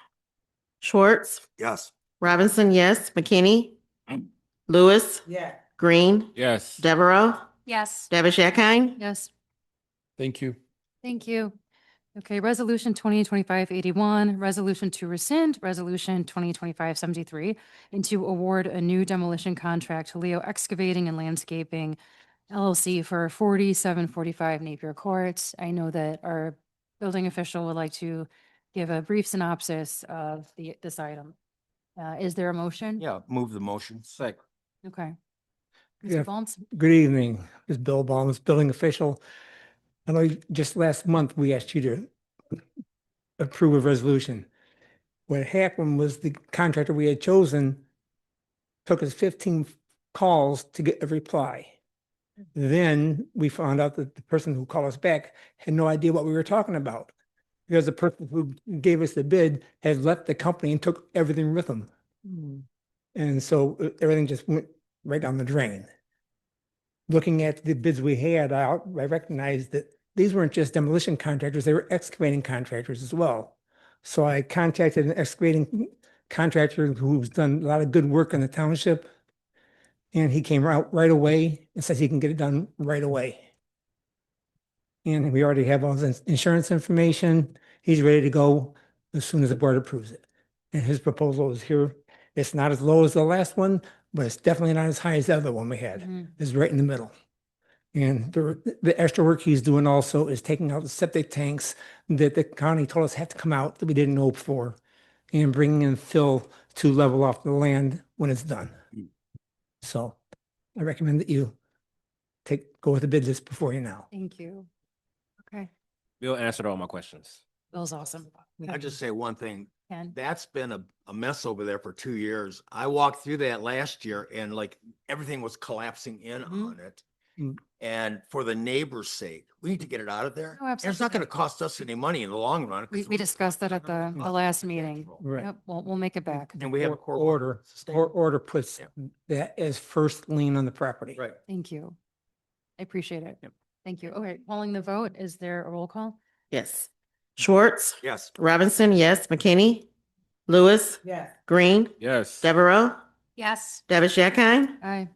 Schwartz, Yes. Robinson, yes. McKinney, Lewis, Yeah. Green, Yes. Devereaux, Yes. Davish Akine, Yes. Thank you. Thank you. Okay, Resolution 2025-81, resolution to rescind Resolution 2025-73, and to award a new demolition contract to Leo Excavating and Landscaping LLC for 4745 Napier Court. I know that our building official would like to give a brief synopsis of this item. Is there a motion? Yeah, move the motion. Second. Okay. Yeah. Mr. Balms? Good evening, this is Bill Baums, building official. I know just last month we asked you to approve a resolution. What happened was the contractor we had chosen took us 15 calls to get a reply. Then we found out that the person who called us back had no idea what we were talking about, because the person who gave us the bid had left the company and took everything with them. And so everything just went right down the drain. Looking at the bids we had out, I recognized that these weren't just demolition contractors, they were excavating contractors as well. So I contacted an excavating contractor who's done a lot of good work in the township. And he came out right away and says he can get it done right away. And we already have all his insurance information. He's ready to go as soon as the board approves it. And his proposal is here. It's not as low as the last one, but it's definitely not as high as the other one we had. Mhm. It's right in the middle. And the extra work he's doing also is taking out the septic tanks that the county told us had to come out that we didn't know before, and bringing in fill to level off the land when it's done. So I recommend that you go with the bid list before you now. Thank you. Okay, Bill answered all my questions. Bill's awesome. I just say one thing. Ken? That's been a mess over there for 2 years. I walked through that last year and like everything was collapsing in Mhm. on it. Mm. And for the neighbor's sake, we need to get it out of there. Oh, And it's not absolutely. gonna cost us any money in the long run. 'cause We discussed that at the last meeting. Right. Yep, we'll make it back. And we have a court Order, order puts Yeah. that as first lien on the property. Right. Thank you. I appreciate it. Yep. Thank you. Okay, calling the vote. Is there a roll call? yes. Schwartz, Yes. Robinson, yes. McKinney, Lewis, Yes. Green, Yes. Devereaux, Yes. Davish Akine, Aye.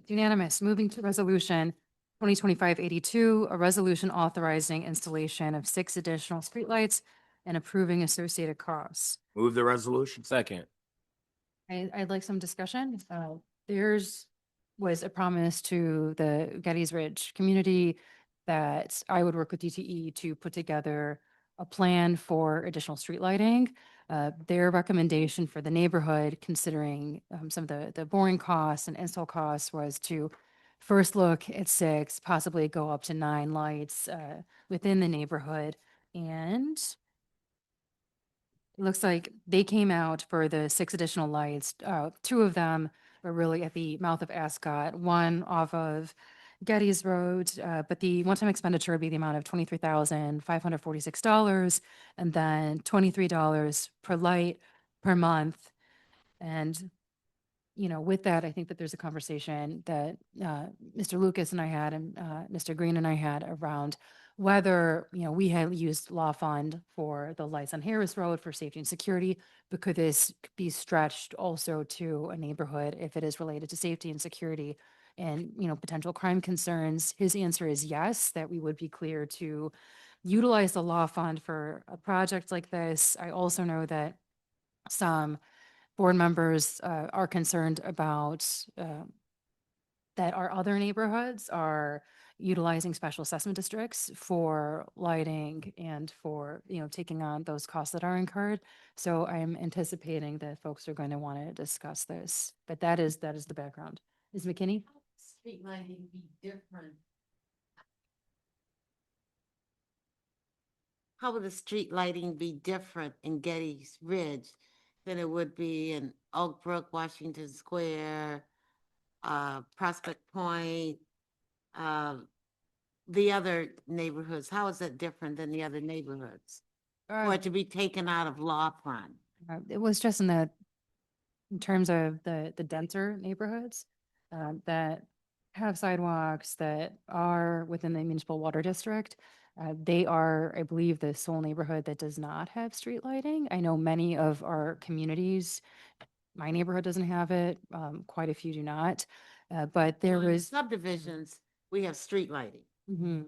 Unanimous. Moving to resolution 2025-82, a resolution authorizing installation of 6 additional streetlights and approving associated costs. Move the resolution. Second. I'd like some discussion. There's was a promise to the Getty's Ridge community that I would work with DTE to put together a plan for additional street lighting. Their recommendation for the neighborhood, considering some of the boring costs and install costs, was to first look at 6, possibly go up to 9 lights within the neighborhood. And it looks like they came out for the 6 additional lights. 2 of them were really at the mouth of Ascot, one off of Getty's Road, but the one-time expenditure would be the amount of $23,546, and then $23 per light per month. And, you know, with that, I think that there's a conversation that Mr. Lucas and I had and Mr. Green and I had around whether, you know, we had used law fund for the lights on Harris Road for safety and security, but could this be stretched also to a neighborhood if it is related to safety and security and, you know, potential crime concerns? His answer is yes, that we would be clear to utilize the law fund for a project like this. I also know that some board members are concerned about that our other neighborhoods are utilizing special assessment districts for lighting and for, you know, taking on those costs that are incurred. So I'm anticipating that folks are going to want to discuss this, but that is the background. Ms. McKinney? Street lighting be different? How would the street lighting be different in Getty's Ridge than it would be in Oak Brook, Washington Square, Prospect Point, the other neighborhoods? How is that different than the other neighborhoods? Or to be taken out of law fund? It was just in terms of the denser neighborhoods that have sidewalks that are within the municipal water district. They are, I believe, the sole neighborhood that does not have street lighting. I know many of our communities, my neighborhood doesn't have it, quite a few do not. But there Well, in was, subdivisions, we have street lighting. Mhm.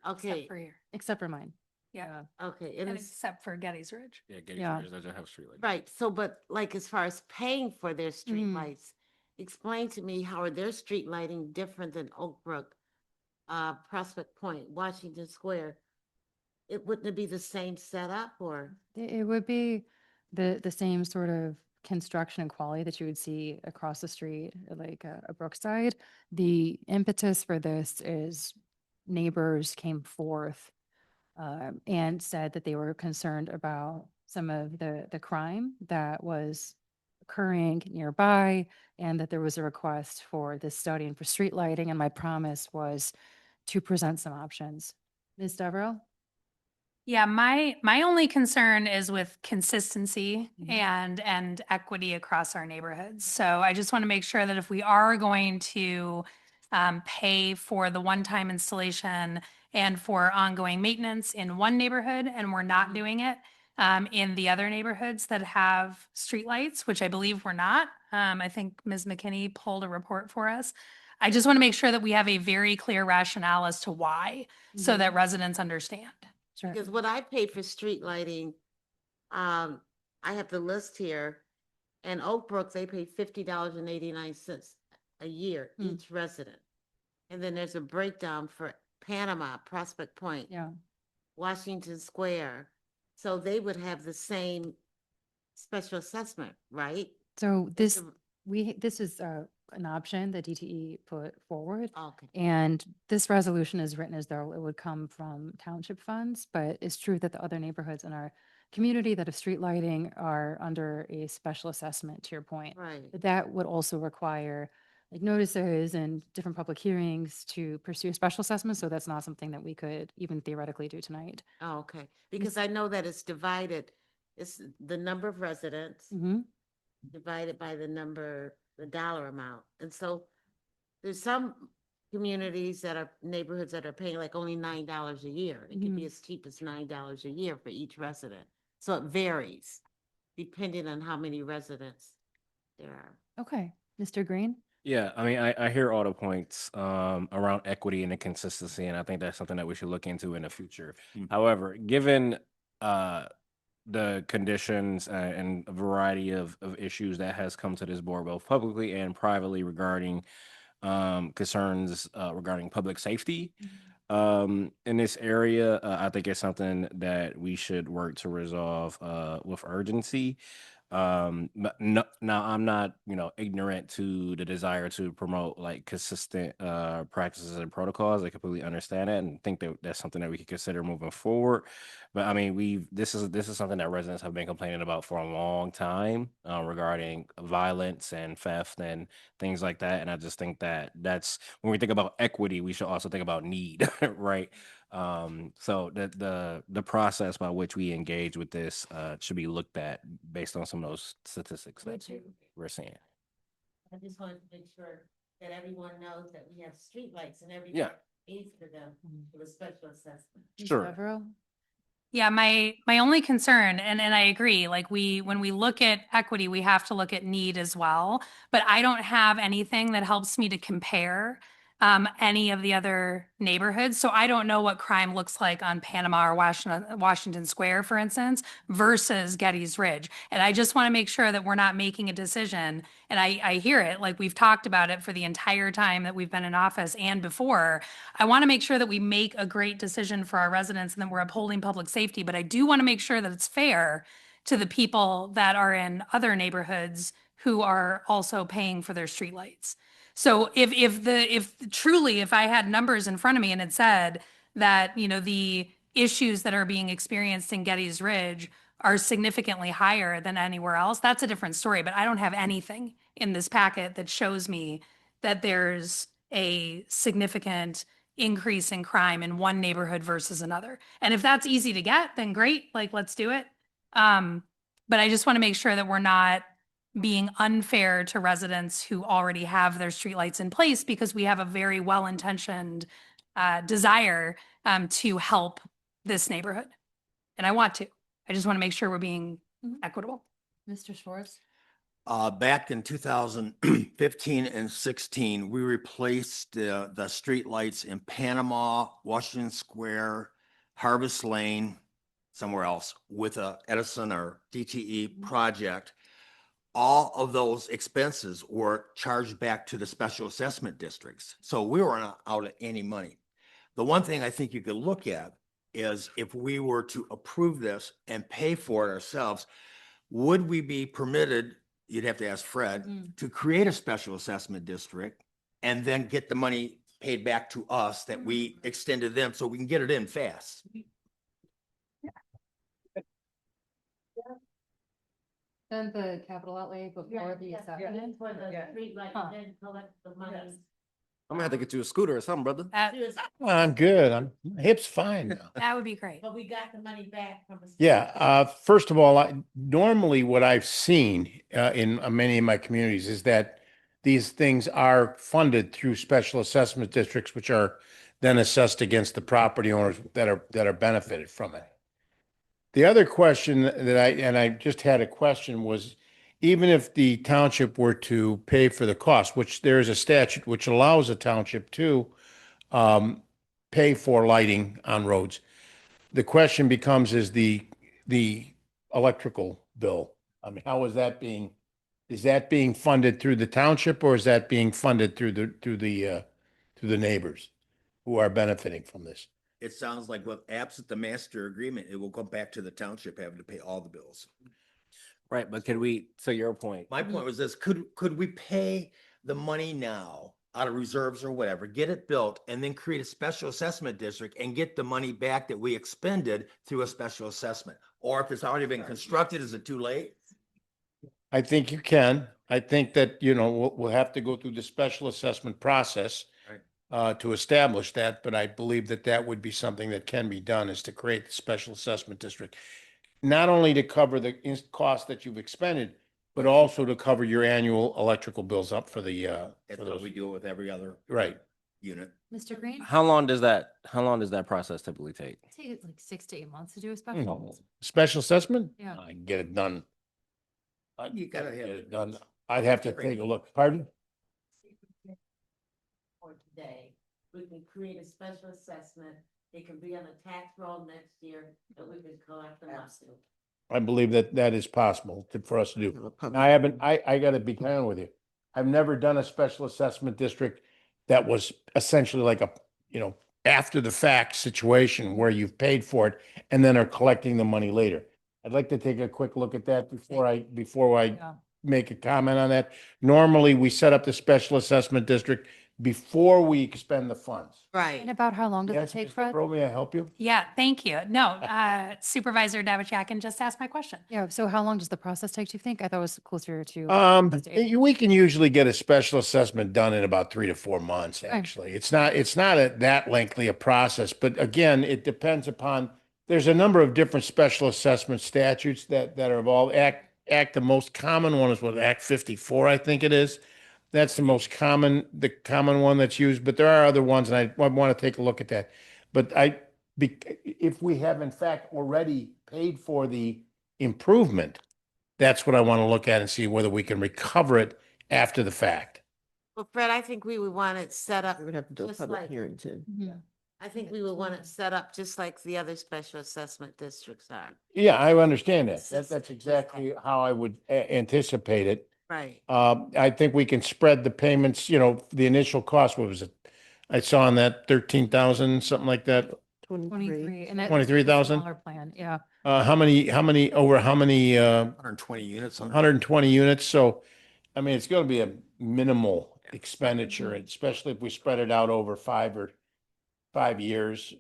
Okay, Except for here. except for mine. Yeah. okay. And And it's, except for Getty's Ridge. Yeah, Getty's Yeah. Ridge doesn't have streetlights. right, so, but like as far as paying for their street Mhm. lights, explain to me, how are their street lighting different than Oak Brook, Prospect Point, Washington Square? Wouldn't it be the same setup or? It would be the same sort of construction and quality that you would see across the street, like a Brookside. The impetus for this is neighbors came forth and said that they were concerned about some of the crime that was occurring nearby, and that there was a request for this study and for street lighting, and my promise was to present some options. Ms. Devereaux? Yeah, my only concern is with consistency Mhm. and equity across our neighborhoods. So I just want to make sure that if we are going to pay for the one-time installation and for ongoing maintenance in one neighborhood, and we're not doing it in the other neighborhoods that have streetlights, which I believe we're not. I think Ms. McKinney pulled a report for us. I just want to make sure that we have a very clear rationale as to why, so that residents understand. Sure. Because what I pay for street lighting, I have the list here. In Oak Brook, they pay $50.89 a year, Hmm. each resident. And then there's a breakdown for Panama, Prospect Point, Yeah. Washington Square. So they would have the same special assessment, right? So It's this is an option that DTE put forward. Okay. And this resolution is written as though it would come from township funds, but it's true that the other neighborhoods in our community that have street lighting are under a special assessment, to your point. Right. But that would also require like notices and different public hearings to pursue a special assessment. So that's not something that we could even theoretically do tonight. Oh, okay. Because I know that it's divided, it's the number of residents Mhm. divided by the dollar amount. And so there's some communities that are, neighborhoods that are paying like only $9 a year. It could be Mhm. as cheap as $9 a year for each resident. So it varies depending on how many residents there are. Okay, Mr. Green? Yeah, I mean, I hear all the points around equity and the consistency, and I think that's something that we should look into in the future. However, given the conditions and a variety of issues that has come to this board, both publicly and privately, regarding concerns regarding public safety in this area, I think it's something that we should work to resolve with urgency. But no, now I'm not, ignorant to the desire to promote like consistent practices and protocols. I completely understand that and think that that's something that we could consider moving forward. But I mean, this is something that residents have been complaining about for a long time regarding violence and theft and things like that. And I just think that that's when we think about equity, we should also think about need, right? So the process by which we engage with this should be looked at based on some of those statistics that we're seeing. I just wanted to make sure that everyone knows that we have streetlights and everyone Yeah. pays for them for the special assessment. Ms. Sure. Devereaux? Yeah, my only concern, and I agree, like when we look at equity, we have to look at need as well. But I don't have anything that helps me to compare any of the other neighborhoods. So I don't know what crime looks like on Panama or Washington Square, for instance, versus Getty's Ridge. And I just want to make sure that we're not making a decision. And I hear it, like we've talked about it for the entire time that we've been in office and before. I want to make sure that we make a great decision for our residents and that we're upholding public safety. But I do want to make sure that it's fair to the people that are in other neighborhoods who are also paying for their streetlights. So if truly, if I had numbers in front of me and it said that, the issues that are being experienced in Getty's Ridge are significantly higher than anywhere else, that's a different story. But I don't have anything in this packet that shows me that there's a significant increase in crime in one neighborhood versus another. And if that's easy to get, then great, like let's do it. But I just want to make sure that we're not being unfair to residents who already have their streetlights in place, because we have a very well-intentioned desire to help this neighborhood. And I want to. I just want to make sure we're being equitable. Mr. Schwartz? Back in 2015 and 16, we replaced the streetlights in Panama, Washington Square, Harvest Lane, somewhere else, with a Edison or DTE project. All of those expenses were charged back to the special assessment districts. So we were not out of any money. The one thing I think you could look at is if we were to approve this and pay for it ourselves, would we be permitted, you'd have to ask Fred, to create a special assessment district and then get the money paid back to us that we extended them so we can get it in fast? Then the capital outlay before the assessment? For the streetlight, Huh. then collect the money. I'm gonna have to get you a scooter or something, brother. I'm good. My hip's fine now. That would be great. But we got the money back from the. Yeah, first of all, normally what I've seen in many of my communities is that these things are funded through special assessment districts, which are then assessed against the property owners that are benefited from it. The other question that I just had a question was, even if the township were to pay for the cost, which there is a statute which allows a township to pay for lighting on roads, the question becomes, is the electrical bill? I mean, how is that being funded through the township, or is that being funded through the neighbors who are benefiting from this? It sounds like with absent the master agreement, it will go back to the township having to pay all the bills. Right, but could we, to your point, My point was this, could we pay the money now out of reserves or whatever, get it built, and then create a special assessment district and get the money back that we expended through a special assessment? Or if it's already been constructed, is it too late? I think you can. I think that, we'll have to go through the special assessment process to establish that, but I believe that would be something that can be done, is to create the special assessment district. Not only to cover the cost that you've expended, but also to cover your annual electrical bills up for the, That's what we do with every other. right. unit. Mr. Green? How long does that process typically take? Take it like 6 to 8 months to do a special. Special assessment? Yeah. I can get it done. You gotta have Get it it done. I'd have to take a look. Pardon? For today, we can create a special assessment. It can be on a tax roll next year that we can collect the money. I believe that that is possible for us to do. Public I haven't, I gotta be candid with you. I've never done a special assessment district that was essentially like a, after the fact situation where you've paid for it and then are collecting the money later. I'd like to take a quick look at that before I Yeah. make a comment on that. Normally, we set up the special assessment district before we expend the funds. Right. And about how long does it Yes, take, Mr. Fred? Crowe, may I help you? Yeah, thank you. No, Supervisor Davich just asked my question. Yeah, so how long does the process take, do you think? I thought it was closer to. We can usually get a special assessment done in about 3 to 4 months, actually. It's not that lengthy a process, but again, it depends upon, there's a number of different special assessment statutes that are involved. The most common one is Act 54, I think it is. That's the common one that's used, but there are other ones, and I want to take a look at that. But if we have in fact already paid for the improvement, that's what I want to look at and see whether we can recover it after the fact. Well, Fred, I think we would want it set up. We would have to do a just public like- hearing too. Mhm. I think we would want it set up just like the other special assessment districts are. Yeah, I understand that. That's exactly how I would anticipate it. Right. I think we can spread the payments, the initial cost, what was it? I saw on that 13,000, something like that. 23, and that's. 23,000? Smaller plan, yeah. How many, 120 units on. 120 units. So, I mean, it's going to be a minimal expenditure, especially if we spread it out over 5 years.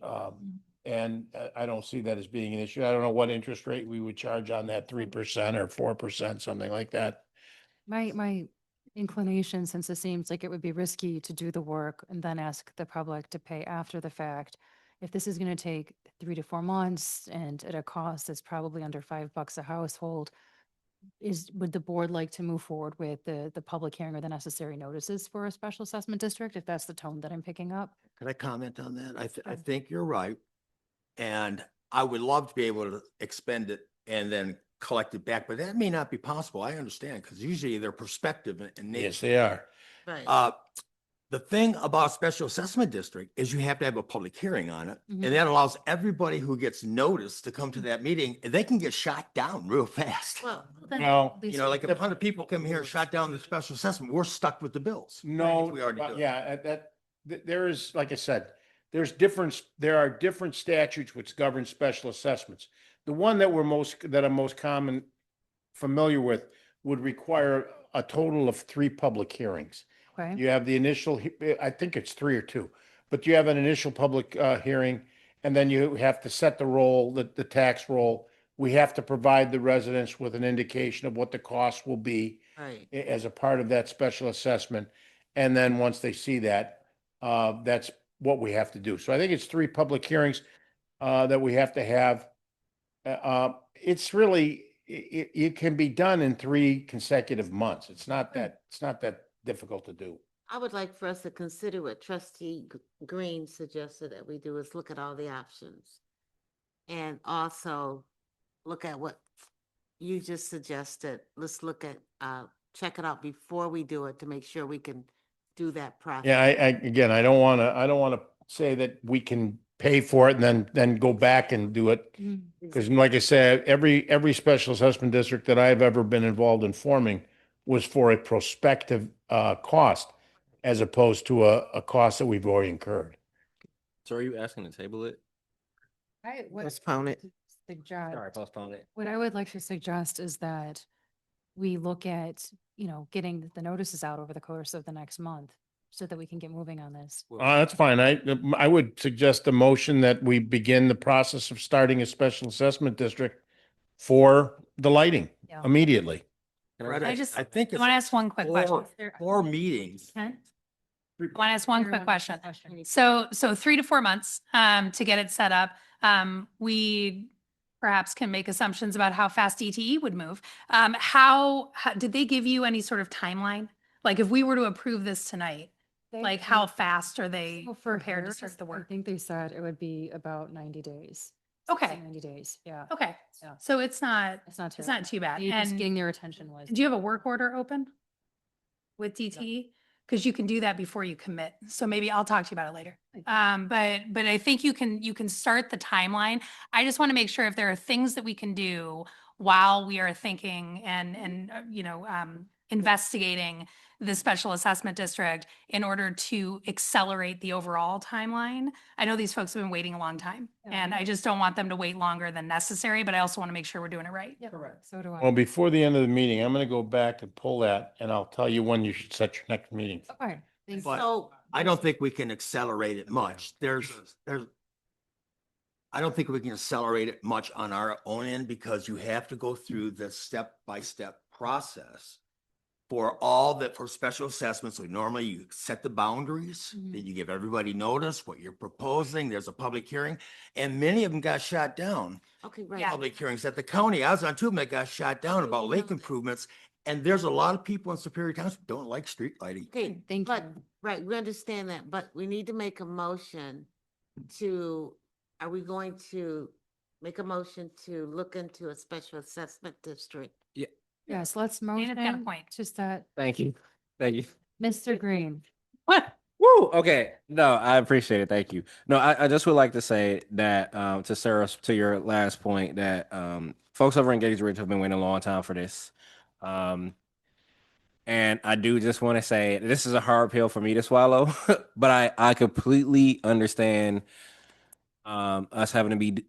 And I don't see that as being an issue. I don't know what interest rate we would charge on that, 3% or 4%, something like that. My inclination, since it seems like it would be risky to do the work and then ask the public to pay after the fact, if this is going to take 3 to 4 months and at a cost that's probably under $5 a household, would the board like to move forward with the public hearing or the necessary notices for a special assessment district, if that's the tone that I'm picking up? Can I comment on that? I think you're right. And I would love to be able to expend it and then collect it back, but that may not be possible. I understand, because usually they're prospective in nature. Yes, they are. Right. The thing about special assessment district is you have to have a public hearing on it. Mhm. And that allows everybody who gets noticed to come to that meeting, and they can get shot down real fast. Well, then Well, at least Like if 100 people come here and shot down the special assessment, we're stuck with the bills. No, We already but do. yeah, there is, like I said, there are different statutes which govern special assessments. The one that I'm most familiar with would require a total of 3 public hearings. Okay, You have the initial, I think it's 3 or 2, but you have an initial public hearing, and then you have to set the roll, the tax roll. We have to provide the residents with an indication of what the cost will be right. as a part of that special assessment. And then once they see that, that's what we have to do. So I think it's 3 public hearings that we have to have. It's really, it can be done in 3 consecutive months. It's not that difficult to do. I would like for us to consider what trustee Green suggested that we do is look at all the options. And also look at what you just suggested. Let's look at, check it out before we do it to make sure we can do that process. Yeah, again, I don't want to say that we can pay for it and then go back and do it. Mhm. Because like I said, every special assessment district that I've ever been involved in forming was for a prospective cost as opposed to a cost that we've already incurred. So are you asking to table it? Postpone it. Suggest. Sorry, postpone it. What I would like to suggest is that we look at, getting the notices out over the course of the next month so that we can get moving on this. That's fine. I would suggest a motion that we begin the process of starting a special assessment district for the lighting Yeah. immediately. Fred, I just- I think I it's want to ask one quick question. 4 meetings. Ken? I want to ask one quick Everyone has a question. So 3 to 4 months to get it set up. We perhaps can make assumptions about how fast DTE would move. How did they give you any sort of timeline? Like if we were to approve this tonight, Like how fast are they So for prepared to Harris, start the I work? think they said it would be about 90 days. Okay. 60, 90 days, yeah. Okay, Yeah. so it's not It's not it's not too bad. Just And getting their attention was. do you have a work order open with DTE? Because you can do that before you commit. So maybe I'll talk to you about it later. But I think you can start the timeline. I just want to make sure if there are things that we can do while we are thinking and investigating the special assessment district in order to accelerate the overall timeline. I know these folks have been waiting a long time, Yeah. and I just don't want them to wait longer than necessary, but I also want to make sure we're doing it right. Correct. So do I. Well, before the end of the meeting, I'm going to go back and pull that and I'll tell you when you should set your next meeting. Okay, thanks. But So, I don't think we can accelerate it much. I don't think we can accelerate it much on our own end because you have to go through the step-by-step process for for special assessments. So normally you set the boundaries, then you give everybody notice what you're proposing. There's a public hearing, and many of them got shot down. okay, right. Yeah. Public hearings at the county. I was on two of them that got shot down about lake improvements. And there's a lot of people in Superior Township don't like street lighting. Okay, Thank but, you. right, we understand that, but we need to make a motion are we going to make a motion to look into a special assessment district? Yes, let's Dana's got a motion point. to set Thank you. Thank you. Mr. Green. What? Woo, okay. No, I appreciate it. Thank you. No, I just would like to say that to Sarah, to your last point, that folks over in Gage Ridge have been waiting a long time for this. And I do just want to say this is a hard pill for me to swallow, but I completely understand us having to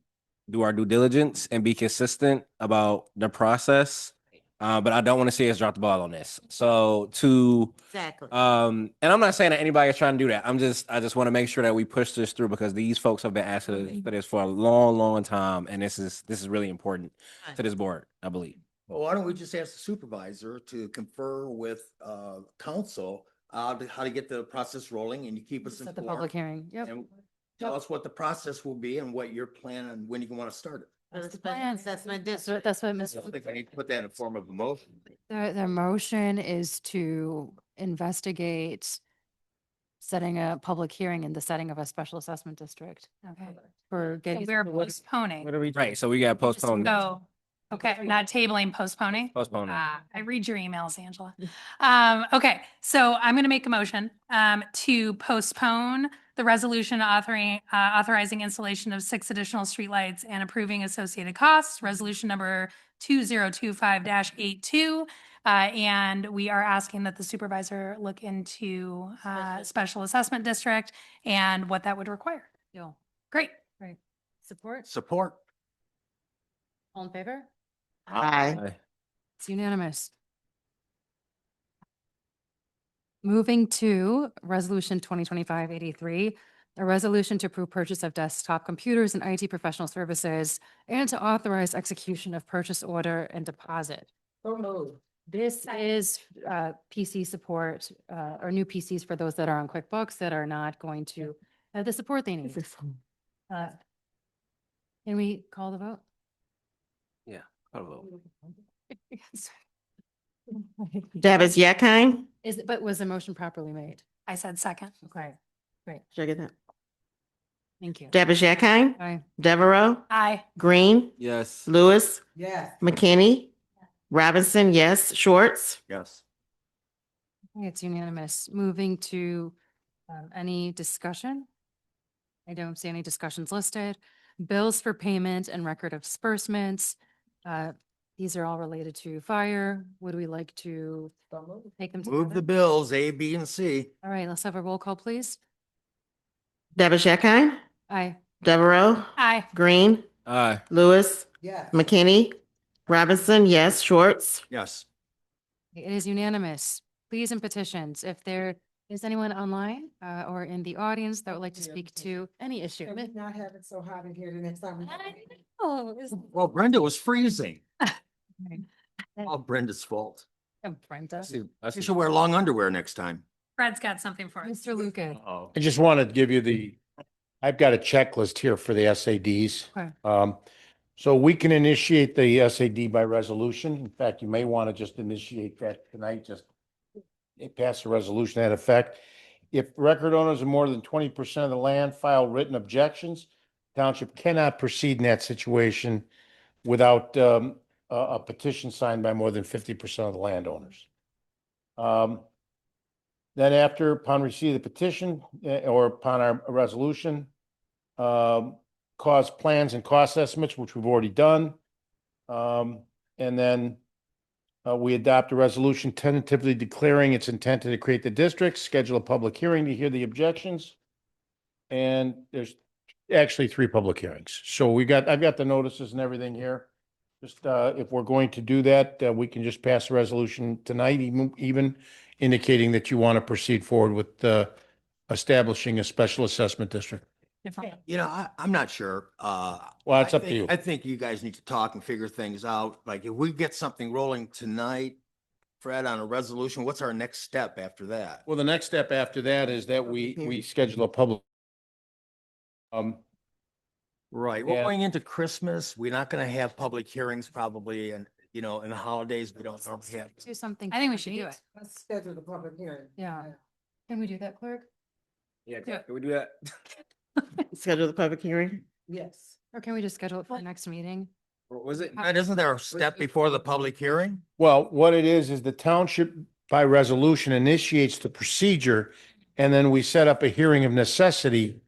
do our due diligence and be consistent about the process. But I don't want to see us drop the ball on this. So Exactly. and I'm not saying that anybody is trying to do that. I just want to make sure that we push this through because these folks have been asking for this for a long, long time, and this is really important to this board, I believe. Well, why don't we just ask the supervisor to confer with council how to get the process rolling and you keep us Set the public informed. hearing. Yep. And tell us what the process will be and what your plan and when you want to start it. For the That's the special plan. assessment That's district. what I Ms. don't think I need to put that in form of a motion. The motion is to investigate setting a public hearing in the setting of a special assessment district Okay. for So getting. we're postponing. Right. So we got postponed. So, okay, not tabling, postponing. Postponing. I read your emails, Angela. Okay, so I'm going to make a motion to postpone the resolution authorizing installation of 6 additional streetlights and approving associated costs, resolution number 2025-82. And we are asking that the supervisor look into special assessment district and what that would require. Deal. Great. Right. Support? Support. All in favor? Aye. It's unanimous. Moving to Resolution 2025-83, a resolution to approve purchase of desktop computers and IT professional services and to authorize execution of purchase order and deposit. So moved. This is PC support or new PCs for those that are on QuickBooks that are not going to have the support they need. Can we call the vote? Davis Yakine, But was the motion properly made? I said second. Okay, great. should I get that? Thank you. Davis Yakine, Aye. Devereaux, Aye. Green, Yes. Lewis, Yes. McKinney, Robinson, yes, Schwartz, Yes. Okay, it's unanimous. Moving to any discussion? I don't see any discussions listed. Bills for payment and record of disbursements. These are all related to fire. Would we like to take them Move the together? bills, A, B, and C. All right, let's have a roll call, please. Davis Yakine, Aye. Devereaux, Aye. Green, Aye. Lewis, Yes. McKinney, Robinson, yes, Schwartz, Yes. It is unanimous. Please and petitions. If there is anyone online or in the audience that would like to speak to any issue. Can we not have it so hot in here the next time? we have a meeting? Oh, Well, Brenda was freezing. Right. All Brenda's fault. Brenda. She should wear long underwear next time. Fred's got something for us. Mr. Luca. Oh. I just wanted to give you I've got a checklist here for the SADs. Okay. So we can initiate the SAD by resolution. In fact, you may want to just initiate that tonight, just pass a resolution to that effect. if record owners of more than 20% of the land file written objections, township cannot proceed in that situation without a petition signed by more than 50% of the landowners. Then after, upon receipt of the petition or upon our resolution, cost plans and cost estimates, which we've already done. And then we adopt a resolution tentatively declaring its intent to create the district, schedule a public hearing to hear the objections. And there's actually 3 public hearings. So I've got the notices and everything here. Just if we're going to do that, we can just pass a resolution tonight, even indicating that you want to proceed forward with establishing a special assessment district. You know, I'm not sure. Well, it's up to you. I think you guys need to talk and figure things out. Like if we get something rolling tonight, Fred, on a resolution, what's our next step after that? Well, the next step after that is that we schedule a public. Right. We're Yeah. going into Christmas. We're not going to have public hearings probably, and you know, in the holidays, we don't normally have. Do something. I think we should do tonight. it. Let's schedule the public hearing. Yeah. Can we do that, clerk? Yeah, Yeah. can we do that? Schedule the public hearing? Yes. Or can we just schedule it for the next meeting? Or was it? And isn't there a step before the public hearing? Well, what it is the township by resolution initiates the procedure, and then we set up a hearing of necessity,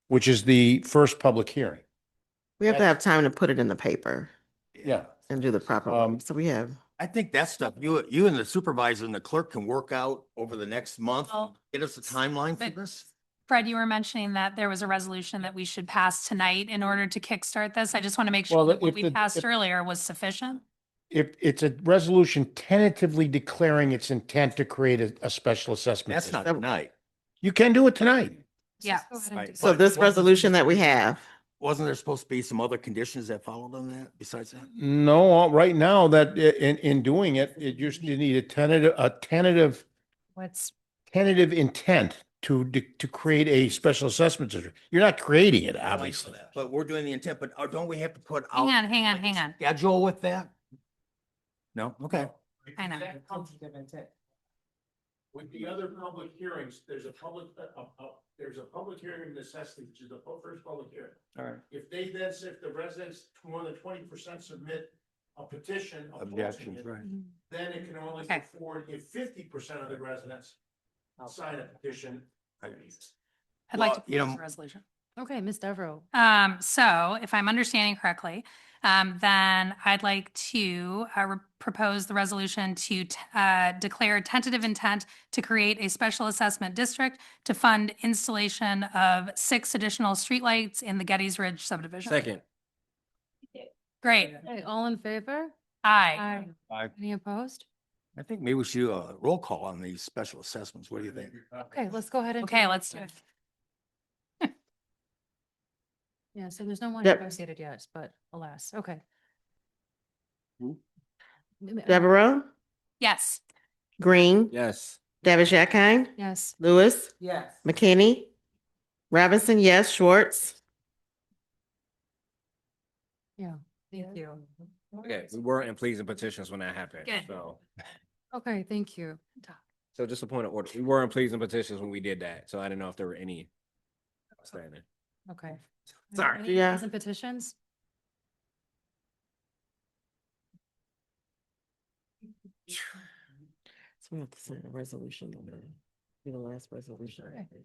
which is the first public hearing. We have to have time to put it in the paper Yeah. and do the proper, so we have. I think that stuff, you and the supervisor and the clerk can work out over the next month. Well, Get us a timeline for but- this. Fred, you were mentioning that there was a resolution that we should pass tonight in order to kickstart this. I just want to make sure Well, that what if we the- passed if- earlier was sufficient. If it's a resolution tentatively declaring its intent to create a special assessment. That's not district. tonight. You can do it tonight. Yeah. Just go ahead and Right. do So that. this resolution that we have, Wasn't there supposed to be some other conditions that followed on that besides that? No, right now that in doing it, you need a tentative What's, intent to create a special assessment district. You're not creating it, obviously. But we're doing the intent, but don't we have to put Hang out? hang on. Schedule with that? No, okay. I know. Tentative intent. With the other public hearings, there's a public hearing of necessity, which is the first public hearing. All right. If the residents, more than 20% submit a petition. opposing Objections, it, right. Then it can only Okay. go forward if 50% of the residents sign a petition. I'd like to Well, you know- propose a resolution. okay, Ms. Devereaux. So if I'm understanding correctly, then I'd like to propose the resolution to declare tentative intent to create a special assessment district to fund installation of 6 additional streetlights in the Gettys Ridge subdivision. Second. Great. Okay, all in favor? Aye. Any opposed? I think maybe we should do a roll call on these special assessments. What do you think? Okay, let's go ahead and. Okay, let's do it. Yeah, so there's no one Yep. negotiated yet, but alas, okay. Who? Devereaux, Yes. Green, Yes. Davish Akine, Yes, Lewis, Yes. McKinney, Robinson, yes, Schwartz. yeah, thank you. Okay, we weren't in pleasing petitions when that happened, Good. so. Okay, thank you. So just a point of order, we were in pleasing petitions when we did that, so I didn't know if there were any outstanding. Okay. Sorry. Any Yeah. present petitions? So we have to send a resolution on that. Do the last resolution. Okay.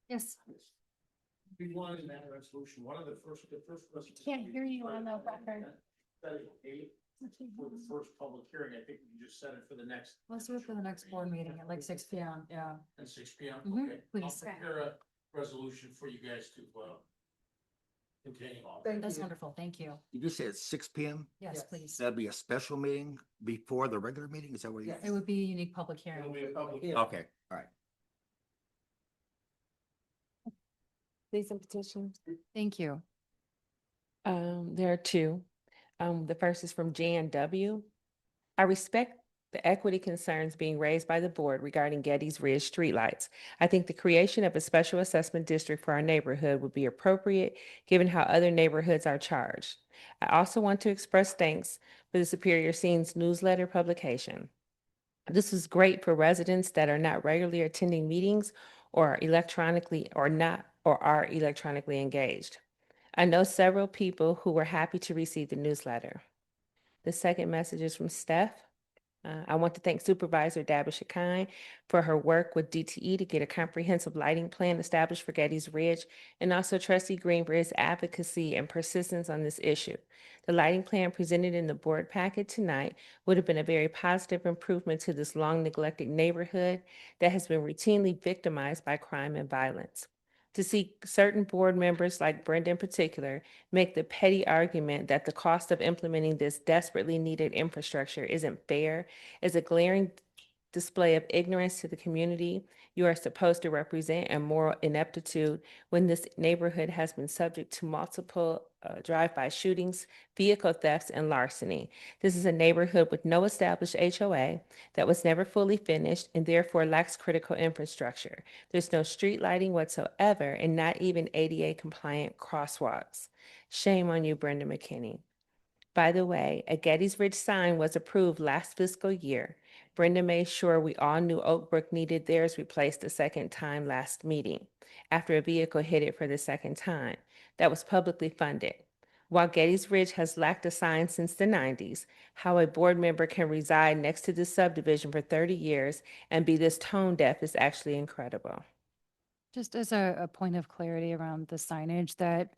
Yes. We wanted in that resolution, one of the first. Can't hear you on the record. For the first public hearing, I think we just set it for the next. Let's do it for the next board meeting at like 6 PM. Yeah. At 6 p.m. Mhm, Okay. I'll please. prepare a resolution for you guys to continue on. Thank That's you. wonderful. Thank you. You just said 6 PM? Yes, Yes. please. That'd be a special meeting before the regular meeting? Is that what you? Yes. It would be a unique public It'll hearing. be a public. Yeah. Okay, all right. These are petitions. Thank you. There are 2. The first is from Jan W. I respect the equity concerns being raised by the board regarding Getty's Ridge streetlights. I think the creation of a special assessment district for our neighborhood would be appropriate given how other neighborhoods are charged. I also want to express thanks for the Superior Scenes newsletter publication. This is great for residents that are not regularly attending meetings or electronically or not or are electronically engaged. I know several people who were happy to receive the newsletter. The second message is from Steph. I want to thank Supervisor Dabish Kine for her work with DTE to get a comprehensive lighting plan established for Getty's Ridge, and also Trustee Green for his advocacy and persistence on this issue. The lighting plan presented in the board packet tonight would have been a very positive improvement to this long neglected neighborhood that has been routinely victimized by crime and violence. To see certain board members, like Brenda in particular, make the petty argument that the cost of implementing this desperately needed infrastructure isn't fair is a glaring display of ignorance to the community you are supposed to represent and moral ineptitude when this neighborhood has been subject to multiple drive-by shootings, vehicle thefts, and larceny. This is a neighborhood with no established HOA that was never fully finished and therefore lacks critical infrastructure. There's no street lighting whatsoever and not even ADA compliant crosswalks. Shame on you, Brenda McKinney. By the way, a Getty's Ridge sign was approved last fiscal year. Brenda made sure we all knew Oak Brook needed theirs replaced the second time last meeting, after a vehicle hit it for the second time. That was publicly funded. While Getty's Ridge has lacked a sign since the 90s, how a board member can reside next to this subdivision for 30 years and be this tone deaf is actually incredible. Just as a point of clarity around the signage that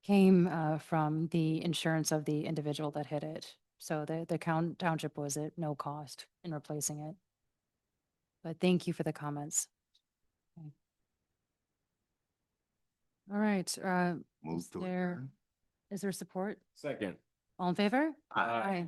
came from the insurance of the individual that hit it. So the township was at no cost in replacing it. But thank you for the comments. Okay. All right, Move to there, adjourn. is there support? Second. All in favor? Aye.